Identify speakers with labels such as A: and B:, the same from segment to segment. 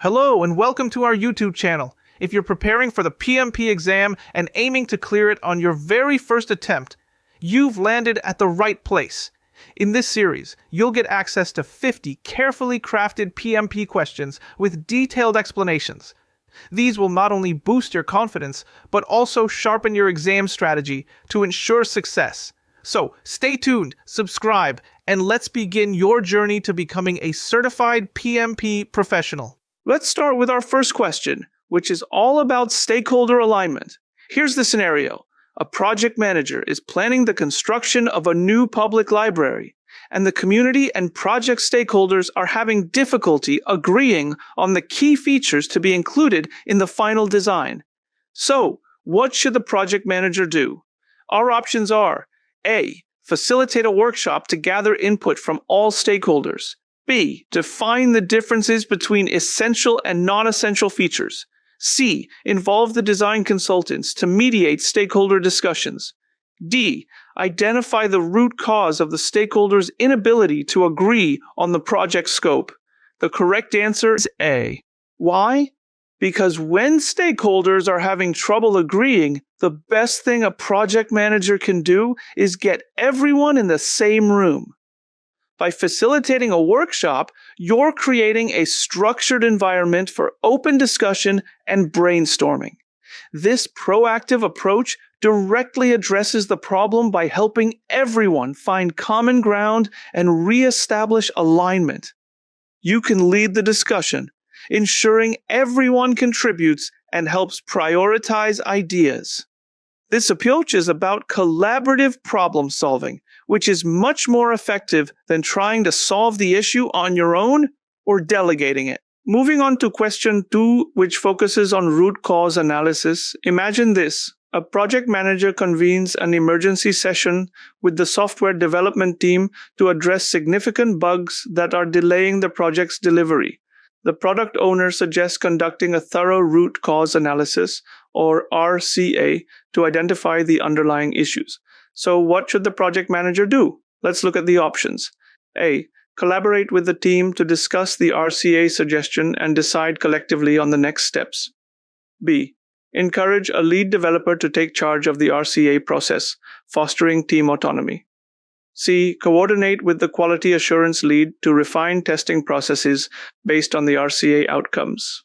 A: Hello and welcome to our YouTube channel. If you're preparing for the PMP exam and aiming to clear it on your very first attempt, you've landed at the right place. In this series, you'll get access to 50 carefully crafted PMP questions with detailed explanations. These will not only boost your confidence, but also sharpen your exam strategy to ensure success. So stay tuned, subscribe, and let's begin your journey to becoming a certified PMP professional. Let's start with our first question, which is all about stakeholder alignment. Here's the scenario. A project manager is planning the construction of a new public library, and the community and project stakeholders are having difficulty agreeing on the key features to be included in the final design. So, what should the project manager do? Our options are A. Facilitate a workshop to gather input from all stakeholders. B. Define the differences between essential and non-essential features. C. Involve the design consultants to mediate stakeholder discussions. D. Identify the root cause of the stakeholders' inability to agree on the project scope. The correct answer is A. Why? Because when stakeholders are having trouble agreeing, the best thing a project manager can do is get everyone in the same room. By facilitating a workshop, you're creating a structured environment for open discussion and brainstorming. This proactive approach directly addresses the problem by helping everyone find common ground and reestablish alignment. You can lead the discussion, ensuring everyone contributes and helps prioritize ideas. This approach is about collaborative problem solving, which is much more effective than trying to solve the issue on your own or delegating it. Moving on to question 2, which focuses on root cause analysis. Imagine this. A project manager convenes an emergency session with the software development team to address significant bugs that are delaying the project's delivery. The product owner suggests conducting a thorough root cause analysis, or RCA, to identify the underlying issues. So what should the project manager do? Let's look at the options. A. Collaborate with the team to discuss the RCA suggestion and decide collectively on the next steps. B. Encourage a lead developer to take charge of the RCA process, fostering team autonomy. C. Coordinate with the quality assurance lead to refine testing processes based on the RCA outcomes.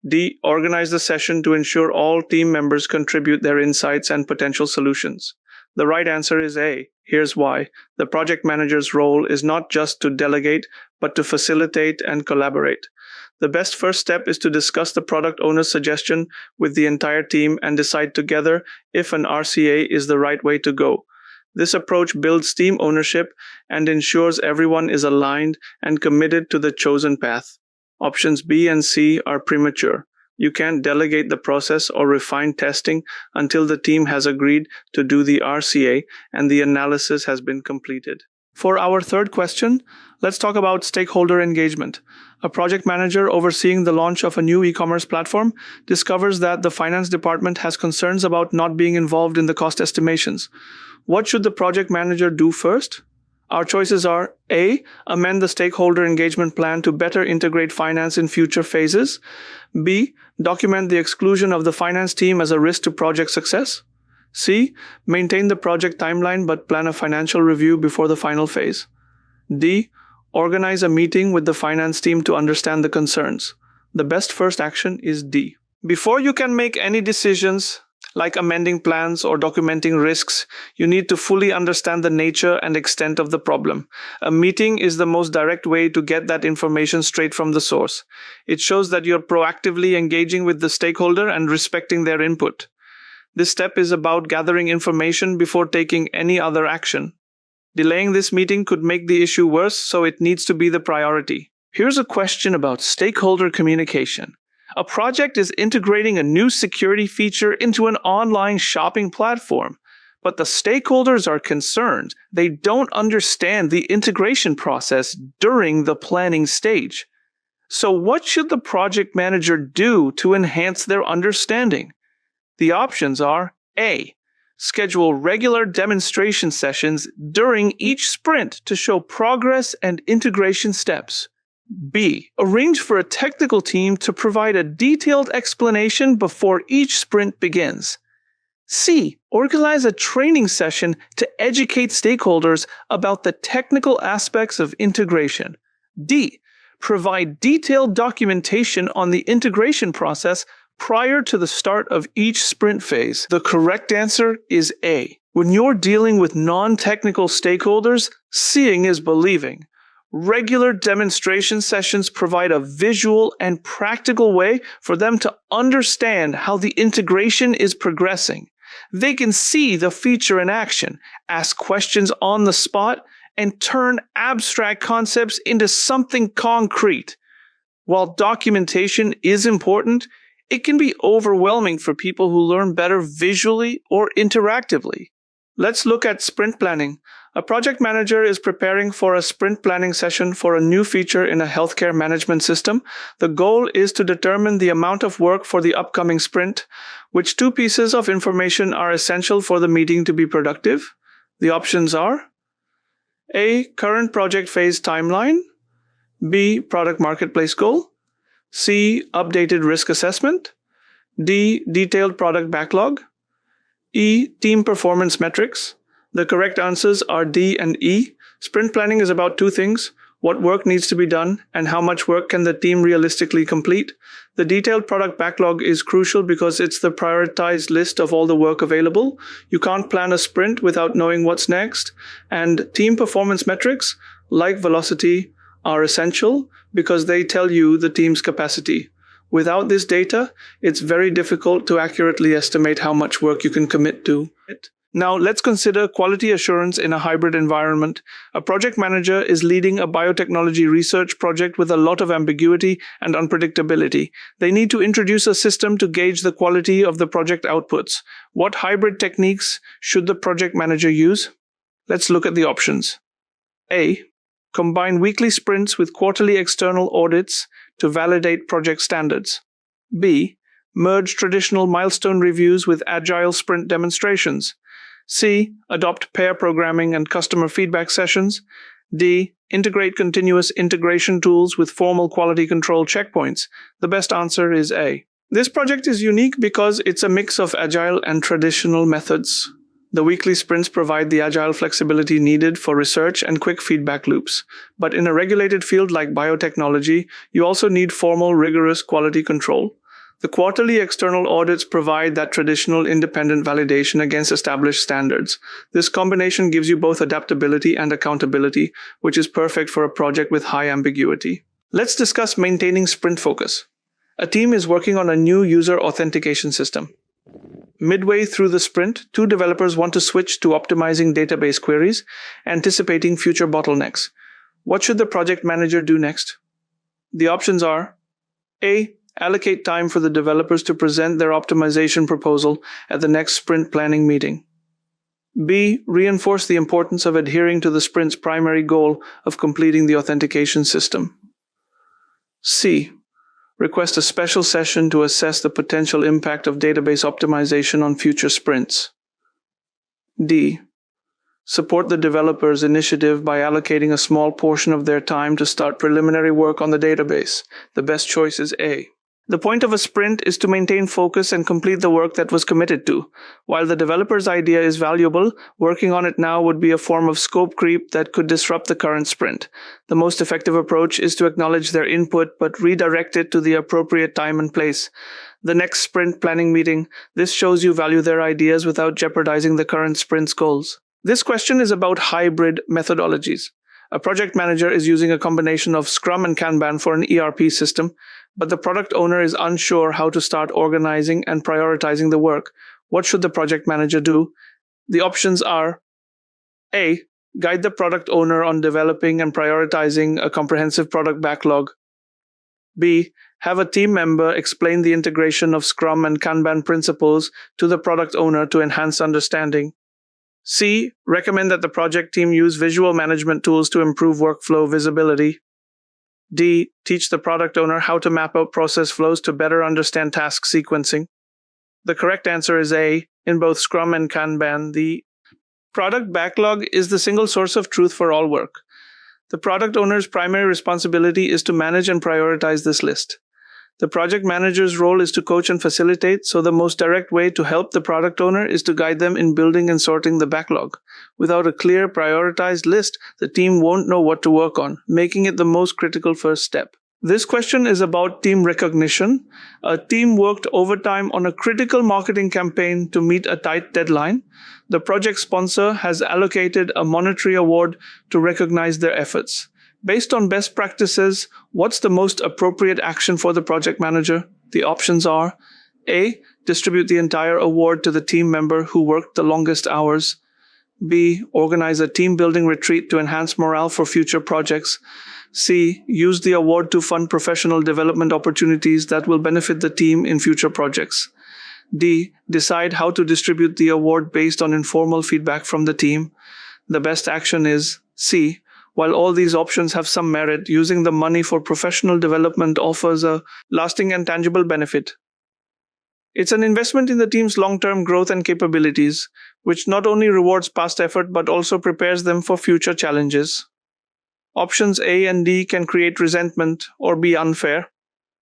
A: D. Organize the session to ensure all team members contribute their insights and potential solutions. The right answer is A. Here's why. The project manager's role is not just to delegate, but to facilitate and collaborate. The best first step is to discuss the product owner's suggestion with the entire team and decide together if an RCA is the right way to go. This approach builds team ownership and ensures everyone is aligned and committed to the chosen path. Options B and C are premature. You can't delegate the process or refine testing until the team has agreed to do the RCA and the analysis has been completed. For our third question, let's talk about stakeholder engagement. A project manager overseeing the launch of a new e-commerce platform discovers that the finance department has concerns about not being involved in the cost estimations. What should the project manager do first? Our choices are A. Amend the stakeholder engagement plan to better integrate finance in future phases. B. Document the exclusion of the finance team as a risk to project success. C. Maintain the project timeline but plan a financial review before the final phase. D. Organize a meeting with the finance team to understand the concerns. The best first action is D. Before you can make any decisions, like amending plans or documenting risks, you need to fully understand the nature and extent of the problem. A meeting is the most direct way to get that information straight from the source. It shows that you're proactively engaging with the stakeholder and respecting their input. This step is about gathering information before taking any other action. Delaying this meeting could make the issue worse, so it needs to be the priority. Here's a question about stakeholder communication. A project is integrating a new security feature into an online shopping platform, but the stakeholders are concerned. They don't understand the integration process during the planning stage. So what should the project manager do to enhance their understanding? The options are A. Schedule regular demonstration sessions during each sprint to show progress and integration steps. B. Arrange for a technical team to provide a detailed explanation before each sprint begins. C. Organize a training session to educate stakeholders about the technical aspects of integration. D. Provide detailed documentation on the integration process prior to the start of each sprint phase. The correct answer is A. When you're dealing with non-technical stakeholders, seeing is believing. Regular demonstration sessions provide a visual and practical way for them to understand how the integration is progressing. They can see the feature in action, ask questions on the spot, and turn abstract concepts into something concrete. While documentation is important, it can be overwhelming for people who learn better visually or interactively. Let's look at sprint planning. A project manager is preparing for a sprint planning session for a new feature in a healthcare management system. The goal is to determine the amount of work for the upcoming sprint. Which two pieces of information are essential for the meeting to be productive? The options are A. Current project phase timeline. B. Product marketplace goal. C. Updated risk assessment. D. Detailed product backlog. E. Team performance metrics. The correct answers are D and E. Sprint planning is about two things: what work needs to be done and how much work can the team realistically complete. The detailed product backlog is crucial because it's the prioritized list of all the work available. You can't plan a sprint without knowing what's next. And team performance metrics, like velocity, are essential because they tell you the team's capacity. Without this data, it's very difficult to accurately estimate how much work you can commit to. Now, let's consider quality assurance in a hybrid environment. A project manager is leading a biotechnology research project with a lot of ambiguity and unpredictability. They need to introduce a system to gauge the quality of the project outputs. What hybrid techniques should the project manager use? Let's look at the options. A. Combine weekly sprints with quarterly external audits to validate project standards. B. Merge traditional milestone reviews with agile sprint demonstrations. C. Adopt pair programming and customer feedback sessions. D. Integrate continuous integration tools with formal quality control checkpoints. The best answer is A. This project is unique because it's a mix of agile and traditional methods. The weekly sprints provide the agile flexibility needed for research and quick feedback loops. But in a regulated field like biotechnology, you also need formal, rigorous quality control. The quarterly external audits provide that traditional independent validation against established standards. This combination gives you both adaptability and accountability, which is perfect for a project with high ambiguity. Let's discuss maintaining sprint focus. A team is working on a new user authentication system. Midway through the sprint, two developers want to switch to optimizing database queries, anticipating future bottlenecks. What should the project manager do next? The options are A. Allocate time for the developers to present their optimization proposal at the next sprint planning meeting. B. Reinforce the importance of adhering to the sprint's primary goal of completing the authentication system. C. Request a special session to assess the potential impact of database optimization on future sprints. D. Support the developers' initiative by allocating a small portion of their time to start preliminary work on the database. The best choice is A. The point of a sprint is to maintain focus and complete the work that was committed to. While the developer's idea is valuable, working on it now would be a form of scope creep that could disrupt the current sprint. The most effective approach is to acknowledge their input but redirect it to the appropriate time and place. The next sprint planning meeting, this shows you value their ideas without jeopardizing the current sprint's goals. This question is about hybrid methodologies. A project manager is using a combination of Scrum and Kanban for an ERP system, but the product owner is unsure how to start organizing and prioritizing the work. What should the project manager do? The options are A. Guide the product owner on developing and prioritizing a comprehensive product backlog. B. Have a team member explain the integration of Scrum and Kanban principles to the product owner to enhance understanding. C. Recommend that the project team use visual management tools to improve workflow visibility. D. Teach the product owner how to map out process flows to better understand task sequencing. The correct answer is A. In both Scrum and Kanban, the product backlog is the single source of truth for all work. The product owner's primary responsibility is to manage and prioritize this list. The project manager's role is to coach and facilitate, so the most direct way to help the product owner is to guide them in building and sorting the backlog. Without a clear, prioritized list, the team won't know what to work on, making it the most critical first step. This question is about team recognition. A team worked overtime on a critical marketing campaign to meet a tight deadline. The project sponsor has allocated a monetary award to recognize their efforts. Based on best practices, what's the most appropriate action for the project manager? The options are A. Distribute the entire award to the team member who worked the longest hours. B. Organize a team-building retreat to enhance morale for future projects. C. Use the award to fund professional development opportunities that will benefit the team in future projects. D. Decide how to distribute the award based on informal feedback from the team. The best action is C. While all these options have some merit, using the money for professional development offers a lasting and tangible benefit. It's an investment in the team's long-term growth and capabilities, which not only rewards past effort but also prepares them for future challenges. Options A and D can create resentment or be unfair.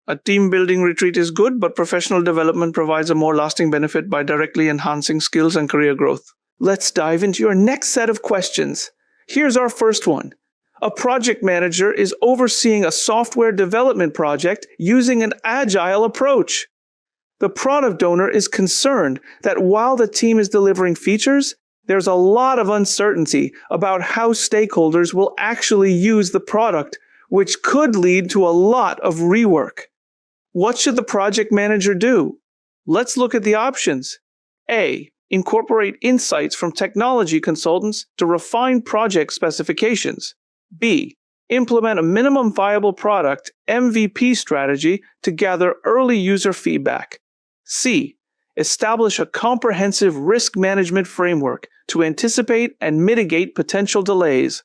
A: A team-building retreat is good, but professional development provides a more lasting benefit by directly enhancing skills and career growth. Let's dive into your next set of questions. Here's our first one. A project manager is overseeing a software development project using an Agile approach. The product owner is concerned that while the team is delivering features, there's a lot of uncertainty about how stakeholders will actually use the product, which could lead to a lot of rework. What should the project manager do? Let's look at the options. A. Incorporate insights from technology consultants to refine project specifications. B. Implement a minimum viable product (MVP) strategy to gather early user feedback. C. Establish a comprehensive risk management framework to anticipate and mitigate potential delays.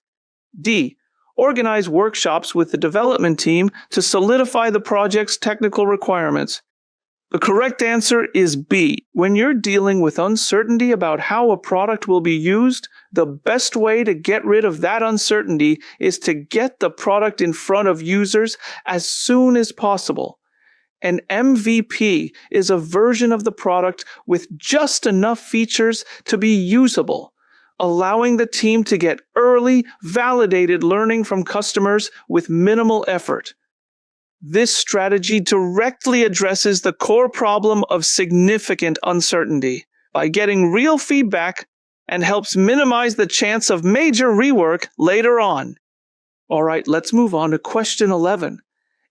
A: D. Organize workshops with the development team to solidify the project's technical requirements. The correct answer is B. When you're dealing with uncertainty about how a product will be used, the best way to get rid of that uncertainty is to get the product in front of users as soon as possible. An MVP is a version of the product with just enough features to be usable, allowing the team to get early, validated learning from customers with minimal effort. This strategy directly addresses the core problem of significant uncertainty by getting real feedback and helps minimize the chance of major rework later on. All right, let's move on to question 11.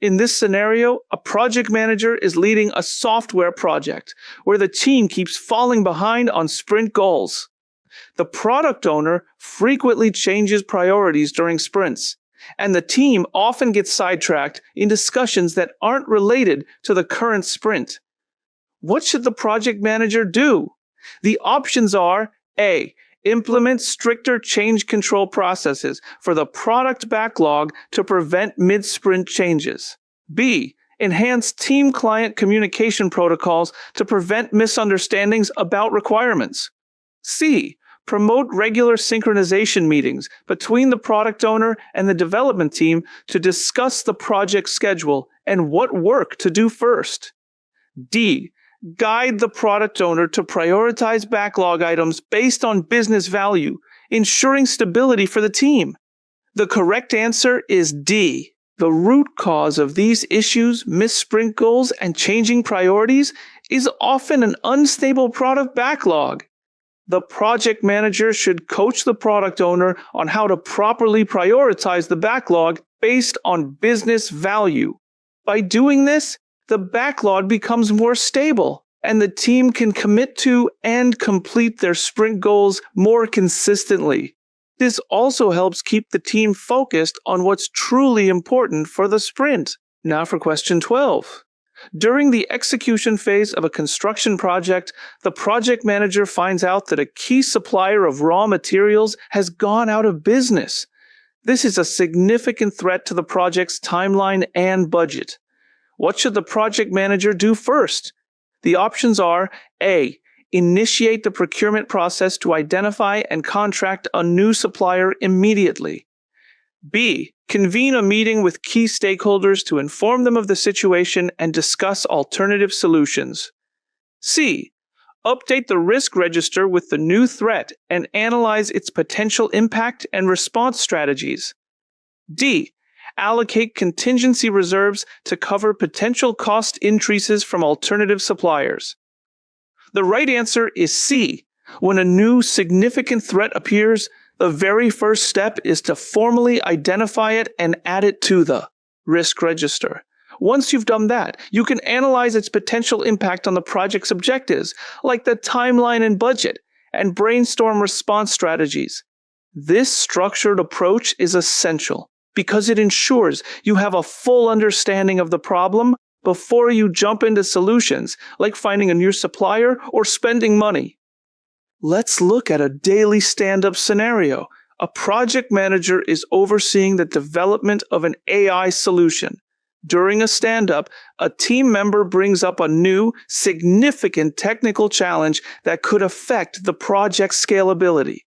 A: In this scenario, a project manager is leading a software project where the team keeps falling behind on sprint goals. The product owner frequently changes priorities during sprints, and the team often gets sidetracked in discussions that aren't related to the current sprint. What should the project manager do? The options are A. Implement stricter change control processes for the product backlog to prevent mid-sprint changes. B. Enhance team-client communication protocols to prevent misunderstandings about requirements. C. Promote regular synchronization meetings between the product owner and the development team to discuss the project schedule and what work to do first. D. Guide the product owner to prioritize backlog items based on business value, ensuring stability for the team. The correct answer is D. The root cause of these issues, missed sprint goals, and changing priorities is often an unstable product backlog. The project manager should coach the product owner on how to properly prioritize the backlog based on business value. By doing this, the backlog becomes more stable, and the team can commit to and complete their sprint goals more consistently. This also helps keep the team focused on what's truly important for the sprint. Now for question 12. During the execution phase of a construction project, the project manager finds out that a key supplier of raw materials has gone out of business. This is a significant threat to the project's timeline and budget. What should the project manager do first? The options are A. Initiate the procurement process to identify and contract a new supplier immediately. B. Convene a meeting with key stakeholders to inform them of the situation and discuss alternative solutions. C. Update the risk register with the new threat and analyze its potential impact and response strategies. D. Allocate contingency reserves to cover potential cost increases from alternative suppliers. The right answer is C. When a new significant threat appears, the very first step is to formally identify it and add it to the risk register. Once you've done that, you can analyze its potential impact on the project's objectives, like the timeline and budget, and brainstorm response strategies. This structured approach is essential because it ensures you have a full understanding of the problem before you jump into solutions, like finding a new supplier or spending money. Let's look at a daily stand-up scenario. A project manager is overseeing the development of an AI solution. During a stand-up, a team member brings up a new, significant technical challenge that could affect the project's scalability.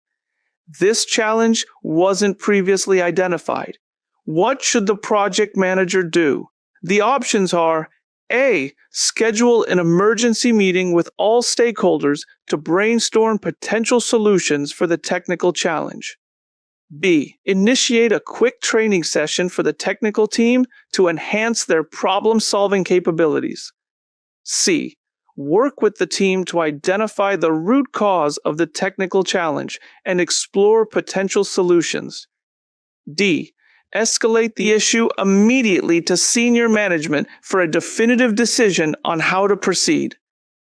A: This challenge wasn't previously identified. What should the project manager do? The options are A. Schedule an emergency meeting with all stakeholders to brainstorm potential solutions for the technical challenge. B. Initiate a quick training session for the technical team to enhance their problem-solving capabilities. C. Work with the team to identify the root cause of the technical challenge and explore potential solutions. D. Escalate the issue immediately to senior management for a definitive decision on how to proceed.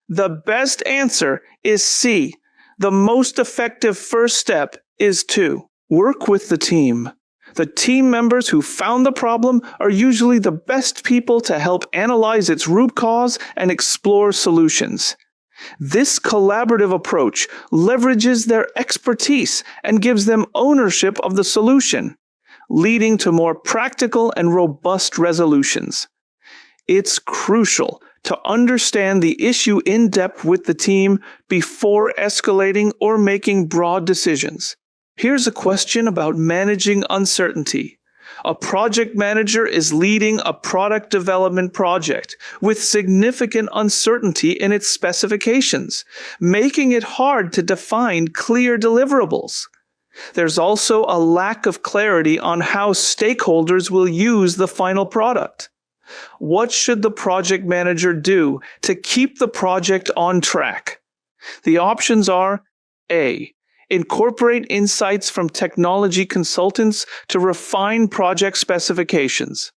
A: The best answer is C. The most effective first step is to work with the team. The team members who found the problem are usually the best people to help analyze its root cause and explore solutions. This collaborative approach leverages their expertise and gives them ownership of the solution, leading to more practical and robust resolutions. It's crucial to understand the issue in depth with the team before escalating or making broad decisions. Here's a question about managing uncertainty. A project manager is leading a product development project with significant uncertainty in its specifications, making it hard to define clear deliverables. There's also a lack of clarity on how stakeholders will use the final product. What should the project manager do to keep the project on track? The options are A. Incorporate insights from technology consultants to refine project specifications.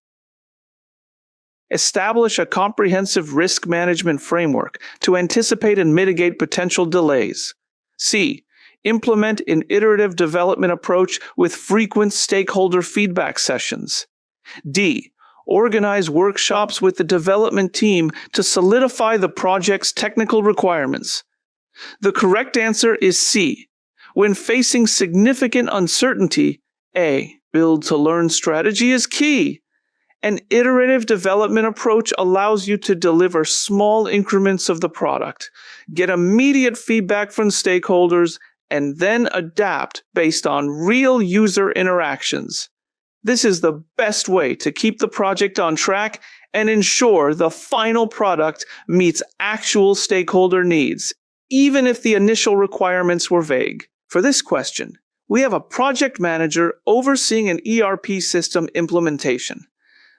A: Establish a comprehensive risk management framework to anticipate and mitigate potential delays. C. Implement an iterative development approach with frequent stakeholder feedback sessions. D. Organize workshops with the development team to solidify the project's technical requirements. The correct answer is C. When facing significant uncertainty, A. Build-to-learn strategy is key. An iterative development approach allows you to deliver small increments of the product, get immediate feedback from stakeholders, and then adapt based on real user interactions. This is the best way to keep the project on track and ensure the final product meets actual stakeholder needs, even if the initial requirements were vague. For this question, we have a project manager overseeing an ERP system implementation.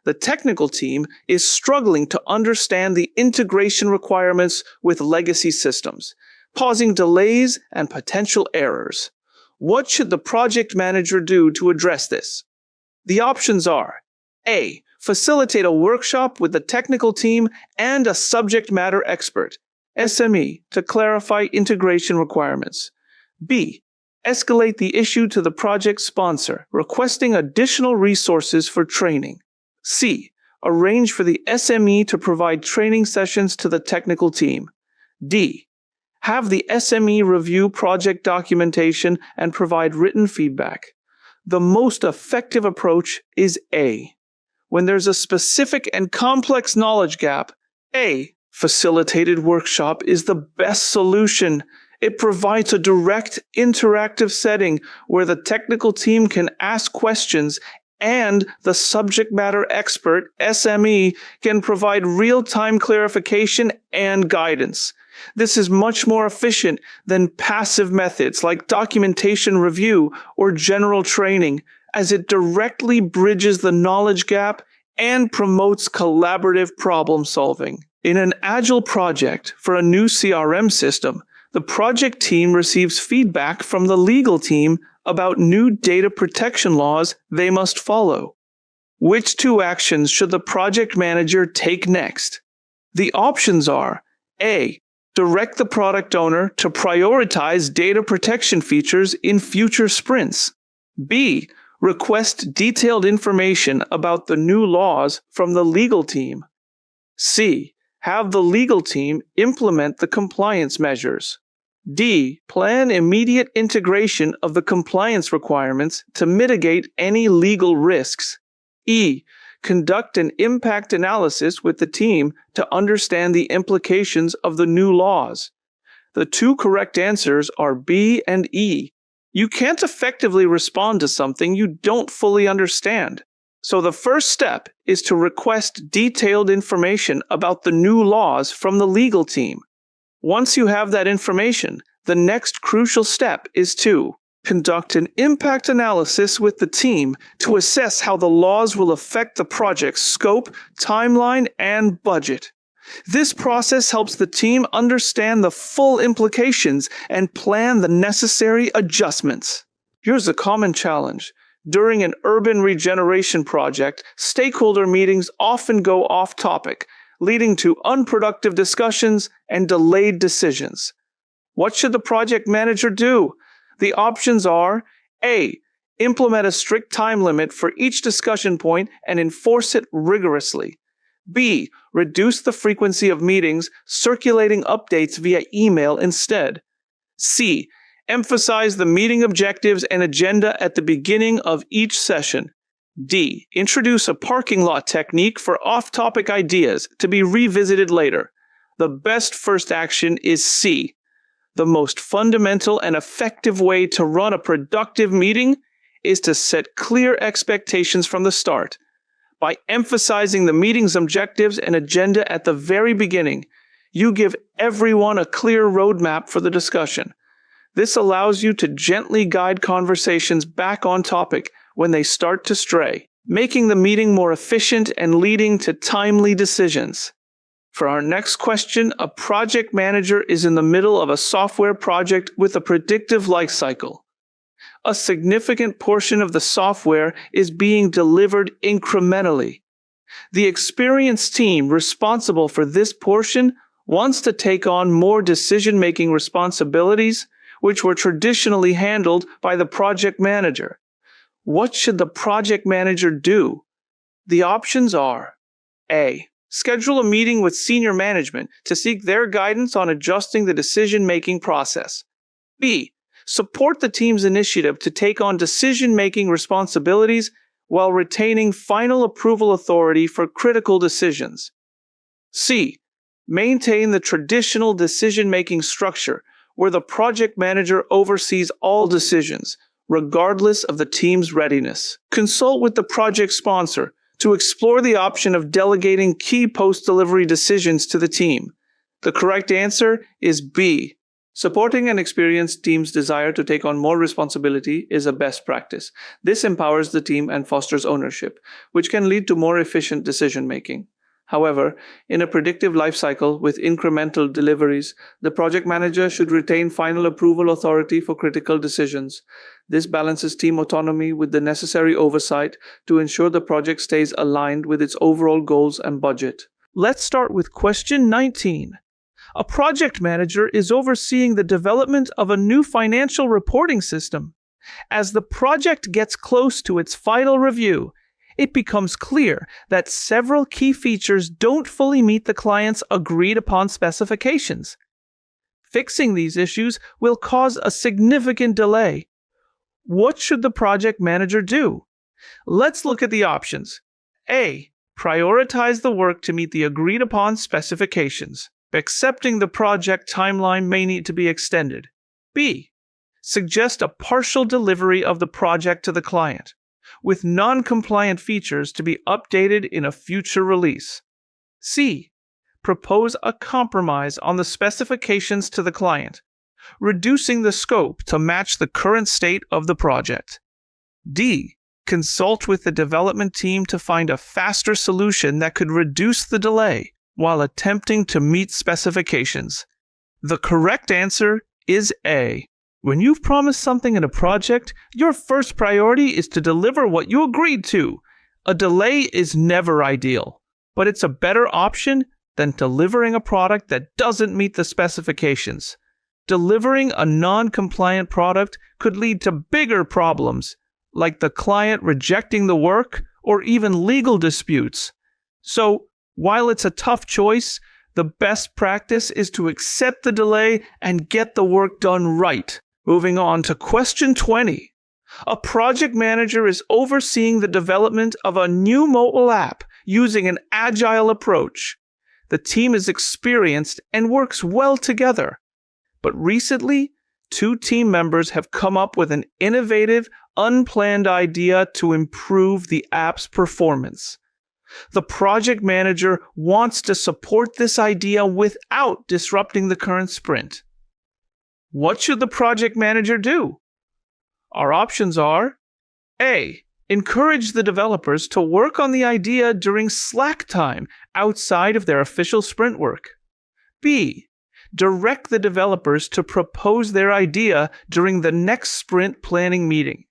A: The technical team is struggling to understand the integration requirements with legacy systems, causing delays and potential errors. What should the project manager do to address this? The options are A. Facilitate a workshop with the technical team and a subject matter expert, SME, to clarify integration requirements. B. Escalate the issue to the project sponsor, requesting additional resources for training. C. Arrange for the SME to provide training sessions to the technical team. D. Have the SME review project documentation and provide written feedback. The most effective approach is A. When there's a specific and complex knowledge gap, A. Facilitated workshop is the best solution. It provides a direct, interactive setting where the technical team can ask questions and the subject matter expert, SME, can provide real-time clarification and guidance. This is much more efficient than passive methods like documentation review or general training, as it directly bridges the knowledge gap and promotes collaborative problem solving. In an Agile project for a new CRM system, the project team receives feedback from the legal team about new data protection laws they must follow. Which two actions should the project manager take next? The options are: A. Direct the product owner to prioritize data protection features in future sprints. B. Request detailed information about the new laws from the legal team. C. Have the legal team implement the compliance measures. D. Plan immediate integration of the compliance requirements to mitigate any legal risks. E. Conduct an impact analysis with the team to understand the implications of the new laws. The two correct answers are B and E. You can't effectively respond to something you don't fully understand. So the first step is to request detailed information about the new laws from the legal team. Once you have that information, the next crucial step is to conduct an impact analysis with the team to assess how the laws will affect the project's scope, timeline, and budget. This process helps the team understand the full implications and plan the necessary adjustments. Here's a common challenge. During an urban regeneration project, stakeholder meetings often go off topic, leading to unproductive discussions and delayed decisions. What should the project manager do? The options are: A. Implement a strict time limit for each discussion point and enforce it rigorously. B. Reduce the frequency of meetings, circulating updates via email instead. C. Emphasize the meeting objectives and agenda at the beginning of each session. D. Introduce a parking lot technique for off-topic ideas to be revisited later. The best first action is C. The most fundamental and effective way to run a productive meeting is to set clear expectations from the start. By emphasizing the meeting's objectives and agenda at the very beginning, you give everyone a clear roadmap for the discussion. This allows you to gently guide conversations back on topic when they start to stray, making the meeting more efficient and leading to timely decisions. For our next question, a project manager is in the middle of a software project with a predictive life cycle. A significant portion of the software is being delivered incrementally. The experienced team responsible for this portion wants to take on more decision-making responsibilities, which were traditionally handled by the project manager. What should the project manager do? The options are: A. Schedule a meeting with senior management to seek their guidance on adjusting the decision-making process. B. Support the team's initiative to take on decision-making responsibilities while retaining final approval authority for critical decisions. C. Maintain the traditional decision-making structure where the project manager oversees all decisions, regardless of the team's readiness. Consult with the project sponsor to explore the option of delegating key post-delivery decisions to the team. The correct answer is B. Supporting an experienced team's desire to take on more responsibility is a best practice. This empowers the team and fosters ownership, which can lead to more efficient decision-making. However, in a predictive lifecycle with incremental deliveries, the project manager should retain final approval authority for critical decisions. This balances team autonomy with the necessary oversight to ensure the project stays aligned with its overall goals and budget. Let's start with question 19. A project manager is overseeing the development of a new financial reporting system. As the project gets close to its final review, it becomes clear that several key features don't fully meet the client's agreed-upon specifications. Fixing these issues will cause a significant delay. What should the project manager do? Let's look at the options. A. Prioritize the work to meet the agreed-upon specifications. Accepting the project timeline may need to be extended. B. Suggest a partial delivery of the project to the client. with non-compliant features to be updated in a future release. C. Propose a compromise on the specifications to the client, reducing the scope to match the current state of the project. D. Consult with the development team to find a faster solution that could reduce the delay while attempting to meet specifications. The correct answer is A. When you've promised something in a project, your first priority is to deliver what you agreed to. A delay is never ideal, but it's a better option than delivering a product that doesn't meet the specifications. Delivering a non-compliant product could lead to bigger problems, like the client rejecting the work or even legal disputes. So, while it's a tough choice, the best practice is to accept the delay and get the work done right. Moving on to question 20. A project manager is overseeing the development of a new mobile app using an Agile approach. The team is experienced and works well together. But recently, 2 team members have come up with an innovative, unplanned idea to improve the app's performance. The project manager wants to support this idea without disrupting the current sprint. What should the project manager do? Our options are A. Encourage the developers to work on the idea during slack time outside of their official sprint work. B. Direct the developers to propose their idea during the next sprint planning meeting.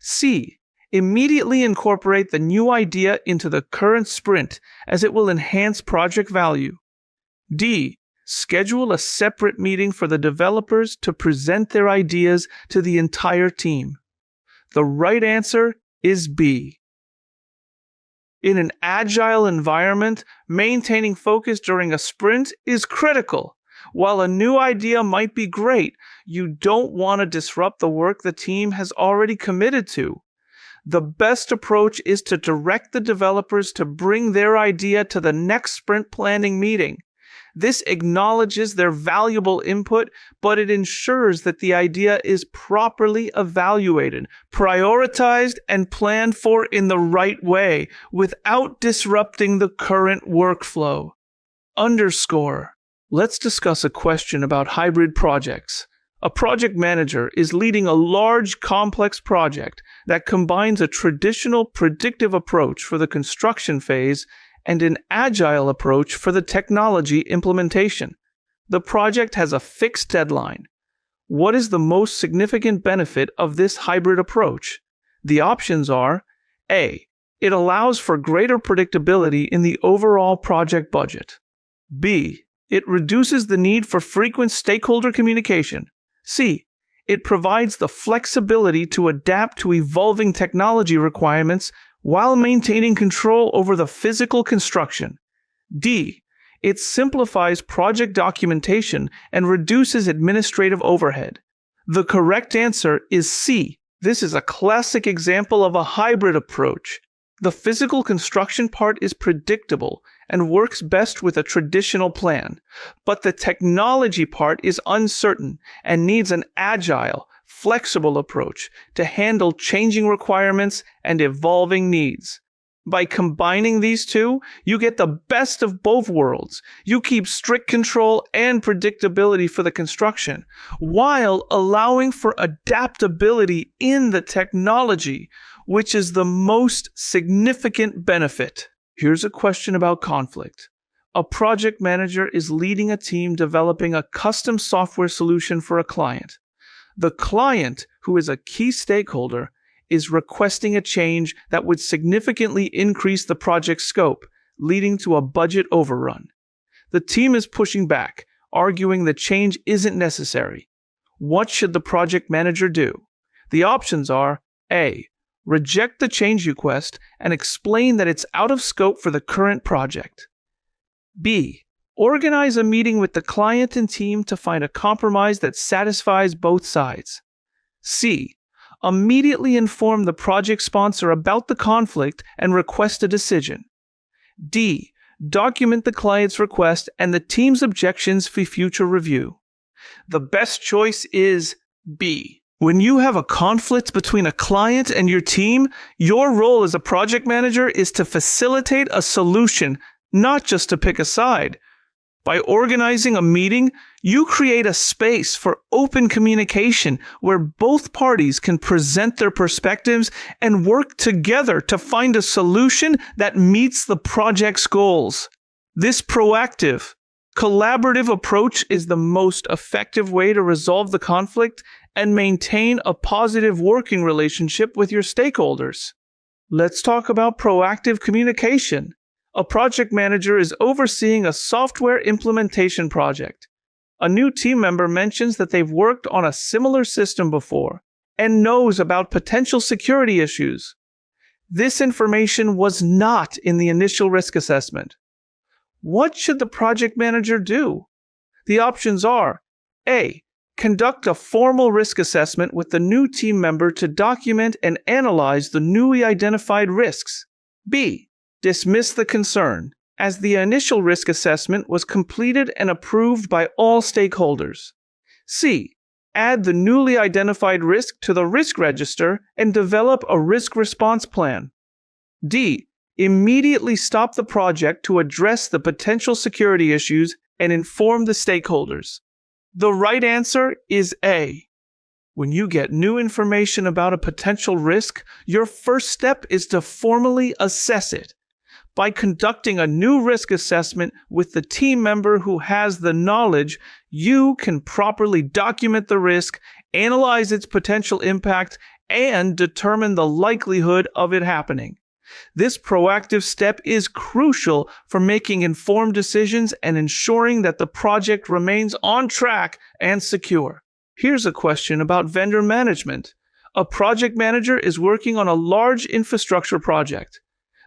A: C. Immediately incorporate the new idea into the current sprint as it will enhance project value. D. Schedule a separate meeting for the developers to present their ideas to the entire team. The right answer is B. In an agile environment, maintaining focus during a sprint is critical. While a new idea might be great, you don't want to disrupt the work the team has already committed to. The best approach is to direct the developers to bring their idea to the next sprint planning meeting. This acknowledges their valuable input, but it ensures that the idea is properly evaluated, prioritized, and planned for in the right way without disrupting the current workflow. Underscore. Let's discuss a question about hybrid projects. A project manager is leading a large, complex project that combines a traditional predictive approach for the construction phase and an agile approach for the technology implementation. The project has a fixed deadline. What is the most significant benefit of this hybrid approach? The options are A. It allows for greater predictability in the overall project budget. B. It reduces the need for frequent stakeholder communication. C. It provides the flexibility to adapt to evolving technology requirements while maintaining control over the physical construction. D. It simplifies project documentation and reduces administrative overhead. The correct answer is C. This is a classic example of a hybrid approach. The physical construction part is predictable and works best with a traditional plan, but the technology part is uncertain and needs an agile, flexible approach to handle changing requirements and evolving needs. By combining these two, you get the best of both worlds. You keep strict control and predictability for the construction, while allowing for adaptability in the technology, which is the most significant benefit. Here's a question about conflict. A project manager is leading a team developing a custom software solution for a client. The client, who is a key stakeholder, is requesting a change that would significantly increase the project scope, leading to a budget overrun. The team is pushing back, arguing the change isn't necessary. What should the project manager do? The options are A. Reject the change request and explain that it's out of scope for the current project. B. Organize a meeting with the client and team to find a compromise that satisfies both sides. C. Immediately inform the project sponsor about the conflict and request a decision. D. Document the client's request and the team's objections for future review. The best choice is B. When you have a conflict between a client and your team, your role as a project manager is to facilitate a solution, not just to pick a side. By organizing a meeting, you create a space for open communication where both parties can present their perspectives and work together to find a solution that meets the project's goals. This proactive, collaborative approach is the most effective way to resolve the conflict and maintain a positive working relationship with your stakeholders. Let's talk about proactive communication. A project manager is overseeing a software implementation project. A new team member mentions that they've worked on a similar system before and knows about potential security issues. This information was not in the initial risk assessment. What should the project manager do? The options are: A. Conduct a formal risk assessment with the new team member to document and analyze the newly identified risks. B. Dismiss the concern, as the initial risk assessment was completed and approved by all stakeholders. C. Add the newly identified risk to the risk register and develop a risk response plan. D. Immediately stop the project to address the potential security issues and inform the stakeholders. The right answer is A. When you get new information about a potential risk, your first step is to formally assess it. By conducting a new risk assessment with the team member who has the knowledge, you can properly document the risk, analyze its potential impact, and determine the likelihood of it happening. This proactive step is crucial for making informed decisions and ensuring that the project remains on track and secure. Here's a question about vendor management. A project manager is working on a large infrastructure project.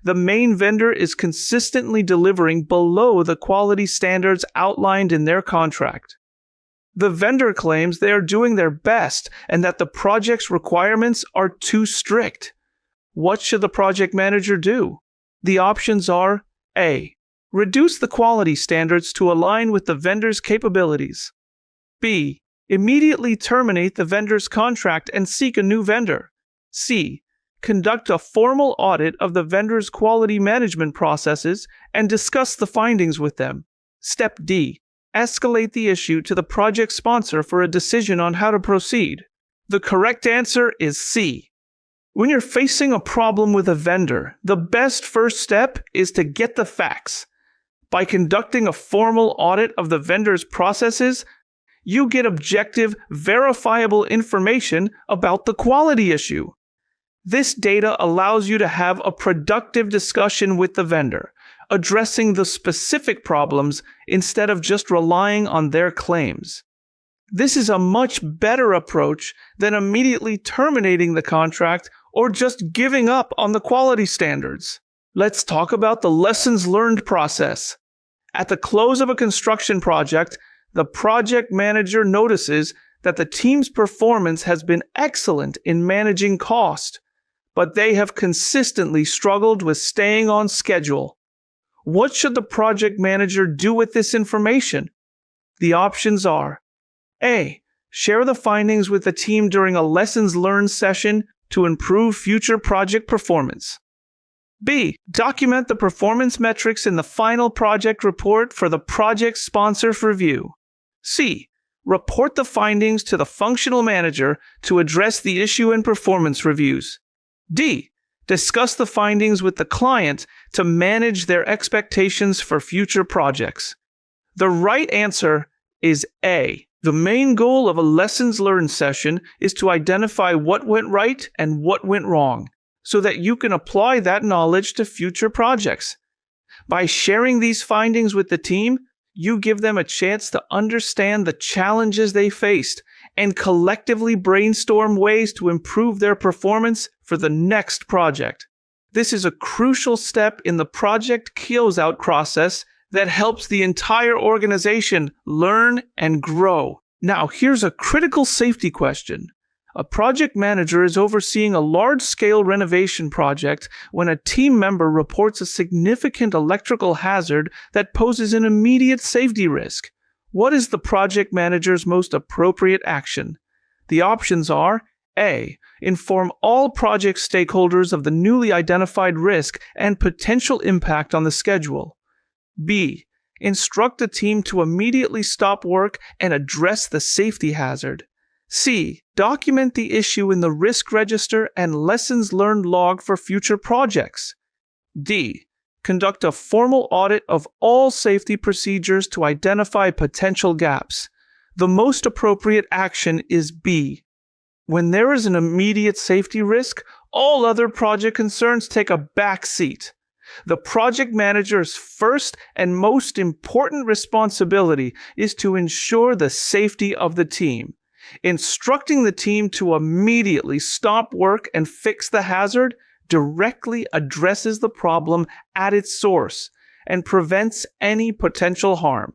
A: The main vendor is consistently delivering below the quality standards outlined in their contract. The vendor claims they are doing their best and that the project's requirements are too strict. What should the project manager do? The options are: A. Reduce the quality standards to align with the vendor's capabilities. B. Immediately terminate the vendor's contract and seek a new vendor. C. Conduct a formal audit of the vendor's quality management processes and discuss the findings with them. Step D. Escalate the issue to the project sponsor for a decision on how to proceed. The correct answer is C. When you're facing a problem with a vendor, the best first step is to get the facts. By conducting a formal audit of the vendor's processes, you get objective, verifiable information about the quality issue. This data allows you to have a productive discussion with the vendor, addressing the specific problems instead of just relying on their claims. This is a much better approach than immediately terminating the contract or just giving up on the quality standards. Let's talk about the lessons learned process. At the close of a construction project, the project manager notices that the team's performance has been excellent in managing cost, but they have consistently struggled with staying on schedule. What should the project manager do with this information? The options are: A. Share the findings with the team during a lessons learned session to improve future project performance. B. Document the performance metrics in the final project report for the project sponsor's review. C. Report the findings to the functional manager to address the issue in performance reviews. D. Discuss the findings with the client to manage their expectations for future projects. The right answer is A. The main goal of a lessons learned session is to identify what went right and what went wrong, so that you can apply that knowledge to future projects. By sharing these findings with the team, you give them a chance to understand the challenges they faced and collectively brainstorm ways to improve their performance for the next project. This is a crucial step in the project closeout process that helps the entire organization learn and grow. Now, here's a critical safety question. A project manager is overseeing a large-scale renovation project when a team member reports a significant electrical hazard that poses an immediate safety risk. What is the project manager's most appropriate action? The options are A. Inform all project stakeholders of the newly identified risk and potential impact on the schedule. B. Instruct the team to immediately stop work and address the safety hazard. C. Document the issue in the risk register and lessons learned log for future projects. D. Conduct a formal audit of all safety procedures to identify potential gaps. The most appropriate action is B. When there is an immediate safety risk, all other project concerns take a back seat. The project manager's first and most important responsibility is to ensure the safety of the team. Instructing the team to immediately stop work and fix the hazard directly addresses the problem at its source and prevents any potential harm.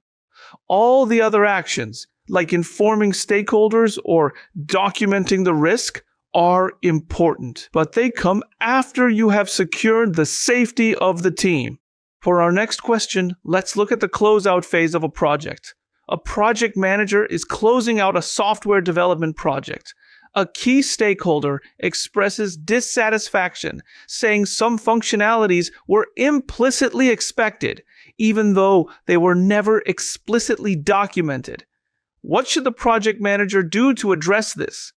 A: All the other actions, like informing stakeholders or documenting the risk, are important, but they come after you have secured the safety of the team. For our next question, let's look at the closeout phase of a project. A project manager is closing out a software development project. A key stakeholder expresses dissatisfaction, saying some functionalities were implicitly expected, even though they were never explicitly documented. What should the project manager do to address this?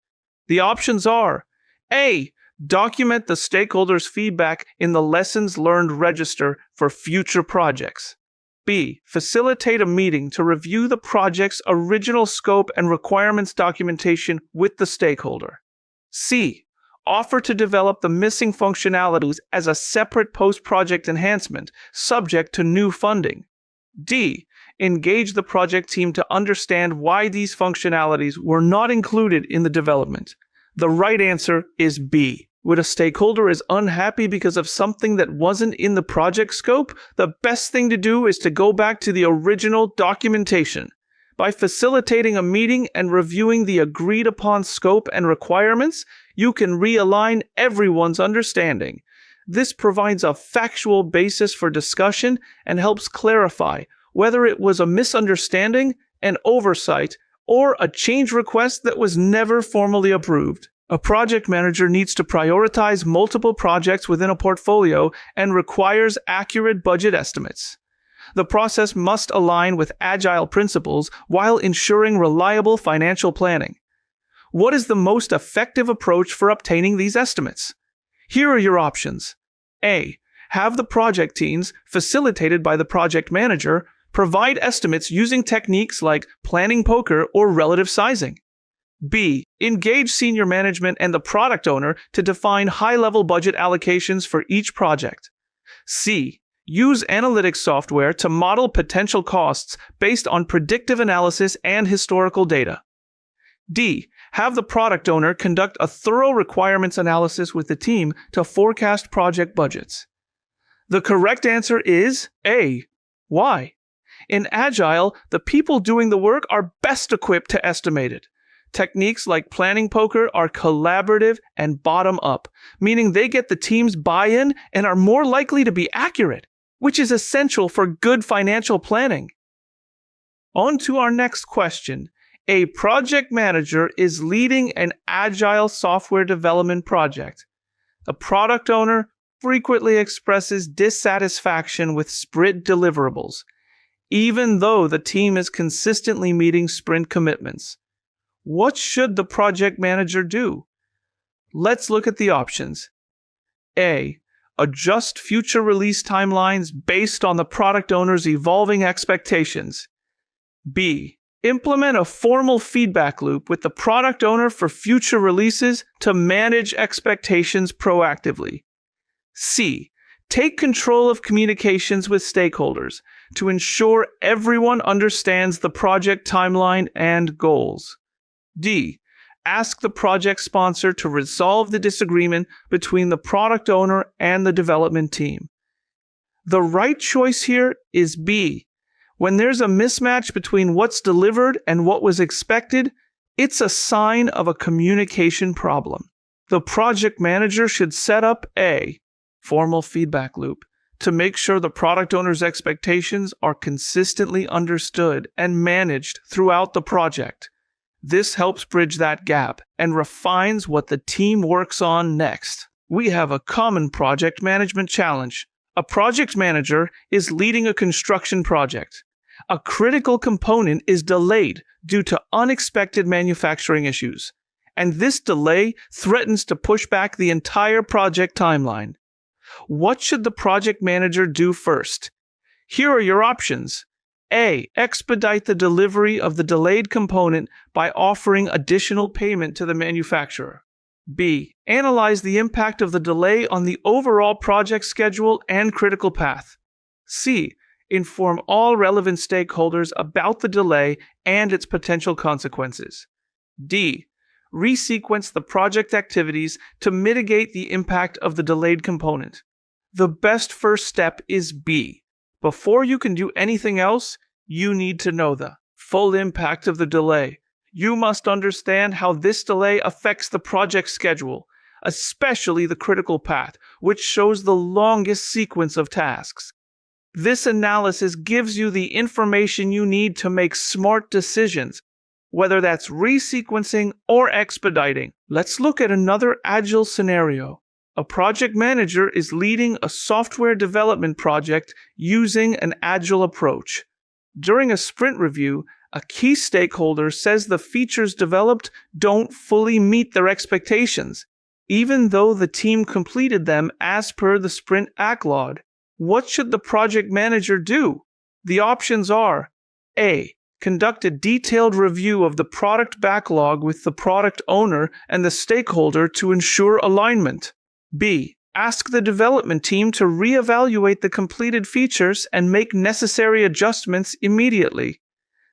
A: The options are A. Document the stakeholders' feedback in the lessons learned register for future projects. B. Facilitate a meeting to review the project's original scope and requirements documentation with the stakeholder. C. Offer to develop the missing functionalities as a separate post-project enhancement, subject to new funding. D. Engage the project team to understand why these functionalities were not included in the development. The right answer is B. When a stakeholder is unhappy because of something that wasn't in the project scope, the best thing to do is to go back to the original documentation. By facilitating a meeting and reviewing the agreed upon scope and requirements, you can realign everyone's understanding. This provides a factual basis for discussion and helps clarify whether it was a misunderstanding, an oversight, or a change request that was never formally approved. A project manager needs to prioritize multiple projects within a portfolio and requires accurate budget estimates. The process must align with Agile principles while ensuring reliable financial planning. What is the most effective approach for obtaining these estimates? Here are your options. A. Have the project teams, facilitated by the project manager, provide estimates using techniques like planning poker or relative sizing. B. Engage senior management and the product owner to define high-level budget allocations for each project. C. Use analytics software to model potential costs based on predictive analysis and historical data. D. Have the product owner conduct a thorough requirements analysis with the team to forecast project budgets. The correct answer is A. Why? In Agile, the people doing the work are best equipped to estimate it. Techniques like planning poker are collaborative and bottom-up, meaning they get the team's buy-in and are more likely to be accurate, which is essential for good financial planning. On to our next question. A project manager is leading an Agile software development project. The product owner frequently expresses dissatisfaction with sprint deliverables, even though the team is consistently meeting sprint commitments. What should the project manager do? Let's look at the options. A. Adjust future release timelines based on the product owner's evolving expectations. B. Implement a formal feedback loop with the product owner for future releases to manage expectations proactively. C. Take control of communications with stakeholders to ensure everyone understands the project timeline and goals. D. Ask the project sponsor to resolve the disagreement between the product owner and the development team. The right choice here is B. When there's a mismatch between what's delivered and what was expected, it's a sign of a communication problem. The project manager should set up a formal feedback loop to make sure the product owner's expectations are consistently understood and managed throughout the project. This helps bridge that gap and refines what the team works on next. We have a common project management challenge. A project manager is leading a construction project. A critical component is delayed due to unexpected manufacturing issues, and this delay threatens to push back the entire project timeline. What should the project manager do first? Here are your options. A. Expedite the delivery of the delayed component by offering additional payment to the manufacturer. B. Analyze the impact of the delay on the overall project schedule and critical path. C. Inform all relevant stakeholders about the delay and its potential consequences. D. Resequence the project activities to mitigate the impact of the delayed component. The best first step is B. Before you can do anything else, you need to know the full impact of the delay. You must understand how this delay affects the project schedule, especially the critical path, which shows the longest sequence of tasks. This analysis gives you the information you need to make smart decisions, whether that's resequencing or expediting. Let's look at another Agile scenario. A project manager is leading a software development project using an Agile approach. During a sprint review, a key stakeholder says the features developed don't fully meet their expectations, even though the team completed them as per the sprint backlog. What should the project manager do? The options are: A. Conduct a detailed review of the product backlog with the product owner and the stakeholder to ensure alignment. B. Ask the development team to reevaluate the completed features and make necessary adjustments immediately.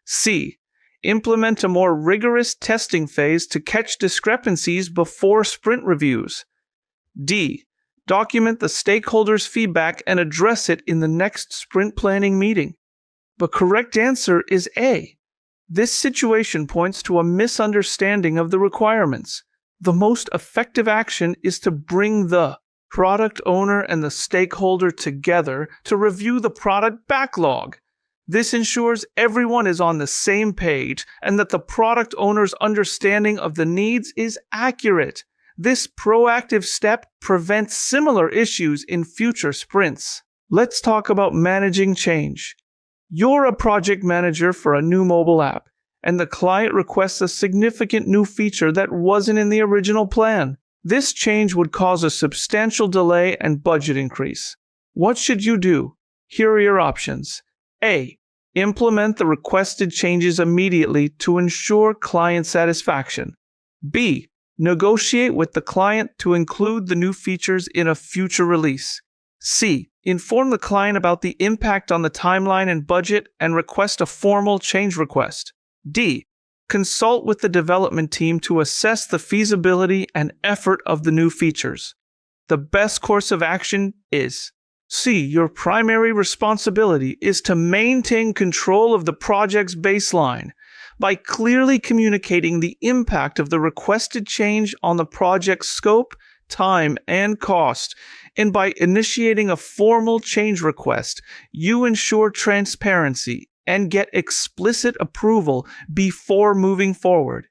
A: C. Implement a more rigorous testing phase to catch discrepancies before sprint reviews. D. Document the stakeholders' feedback and address it in the next sprint planning meeting. The correct answer is A. This situation points to a misunderstanding of the requirements. The most effective action is to bring the product owner and the stakeholder together to review the product backlog. This ensures everyone is on the same page and that the product owner's understanding of the needs is accurate. This proactive step prevents similar issues in future sprints. Let's talk about managing change. You're a project manager for a new mobile app, and the client requests a significant new feature that wasn't in the original plan. This change would cause a substantial delay and budget increase. What should you do? Here are your options. A. Implement the requested changes immediately to ensure client satisfaction. B. Negotiate with the client to include the new features in a future release. C. Inform the client about the impact on the timeline and budget and request a formal change request. D. Consult with the development team to assess the feasibility and effort of the new features. The best course of action is C. Your primary responsibility is to maintain control of the project's baseline by clearly communicating the impact of the requested change on the project's scope, time, and cost, and by initiating a formal change request, you ensure transparency and get explicit approval before moving forward.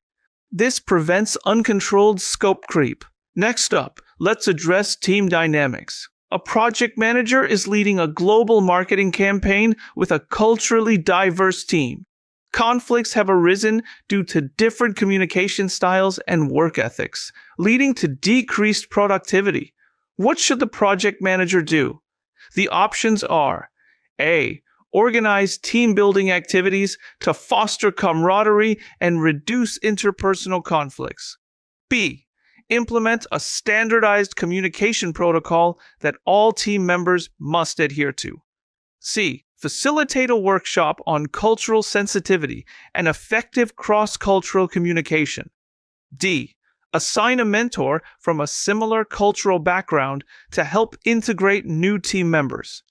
A: This prevents uncontrolled scope creep. Next up, let's address team dynamics. A project manager is leading a global marketing campaign with a culturally diverse team. Conflicts have arisen due to different communication styles and work ethics, leading to decreased productivity. What should the project manager do? The options are: A. Organize team-building activities to foster camaraderie and reduce interpersonal conflicts. B. Implement a standardized communication protocol that all team members must adhere to. C. Facilitate a workshop on cultural sensitivity and effective cross-cultural communication. D. Assign a mentor from a similar cultural background to help integrate new team members.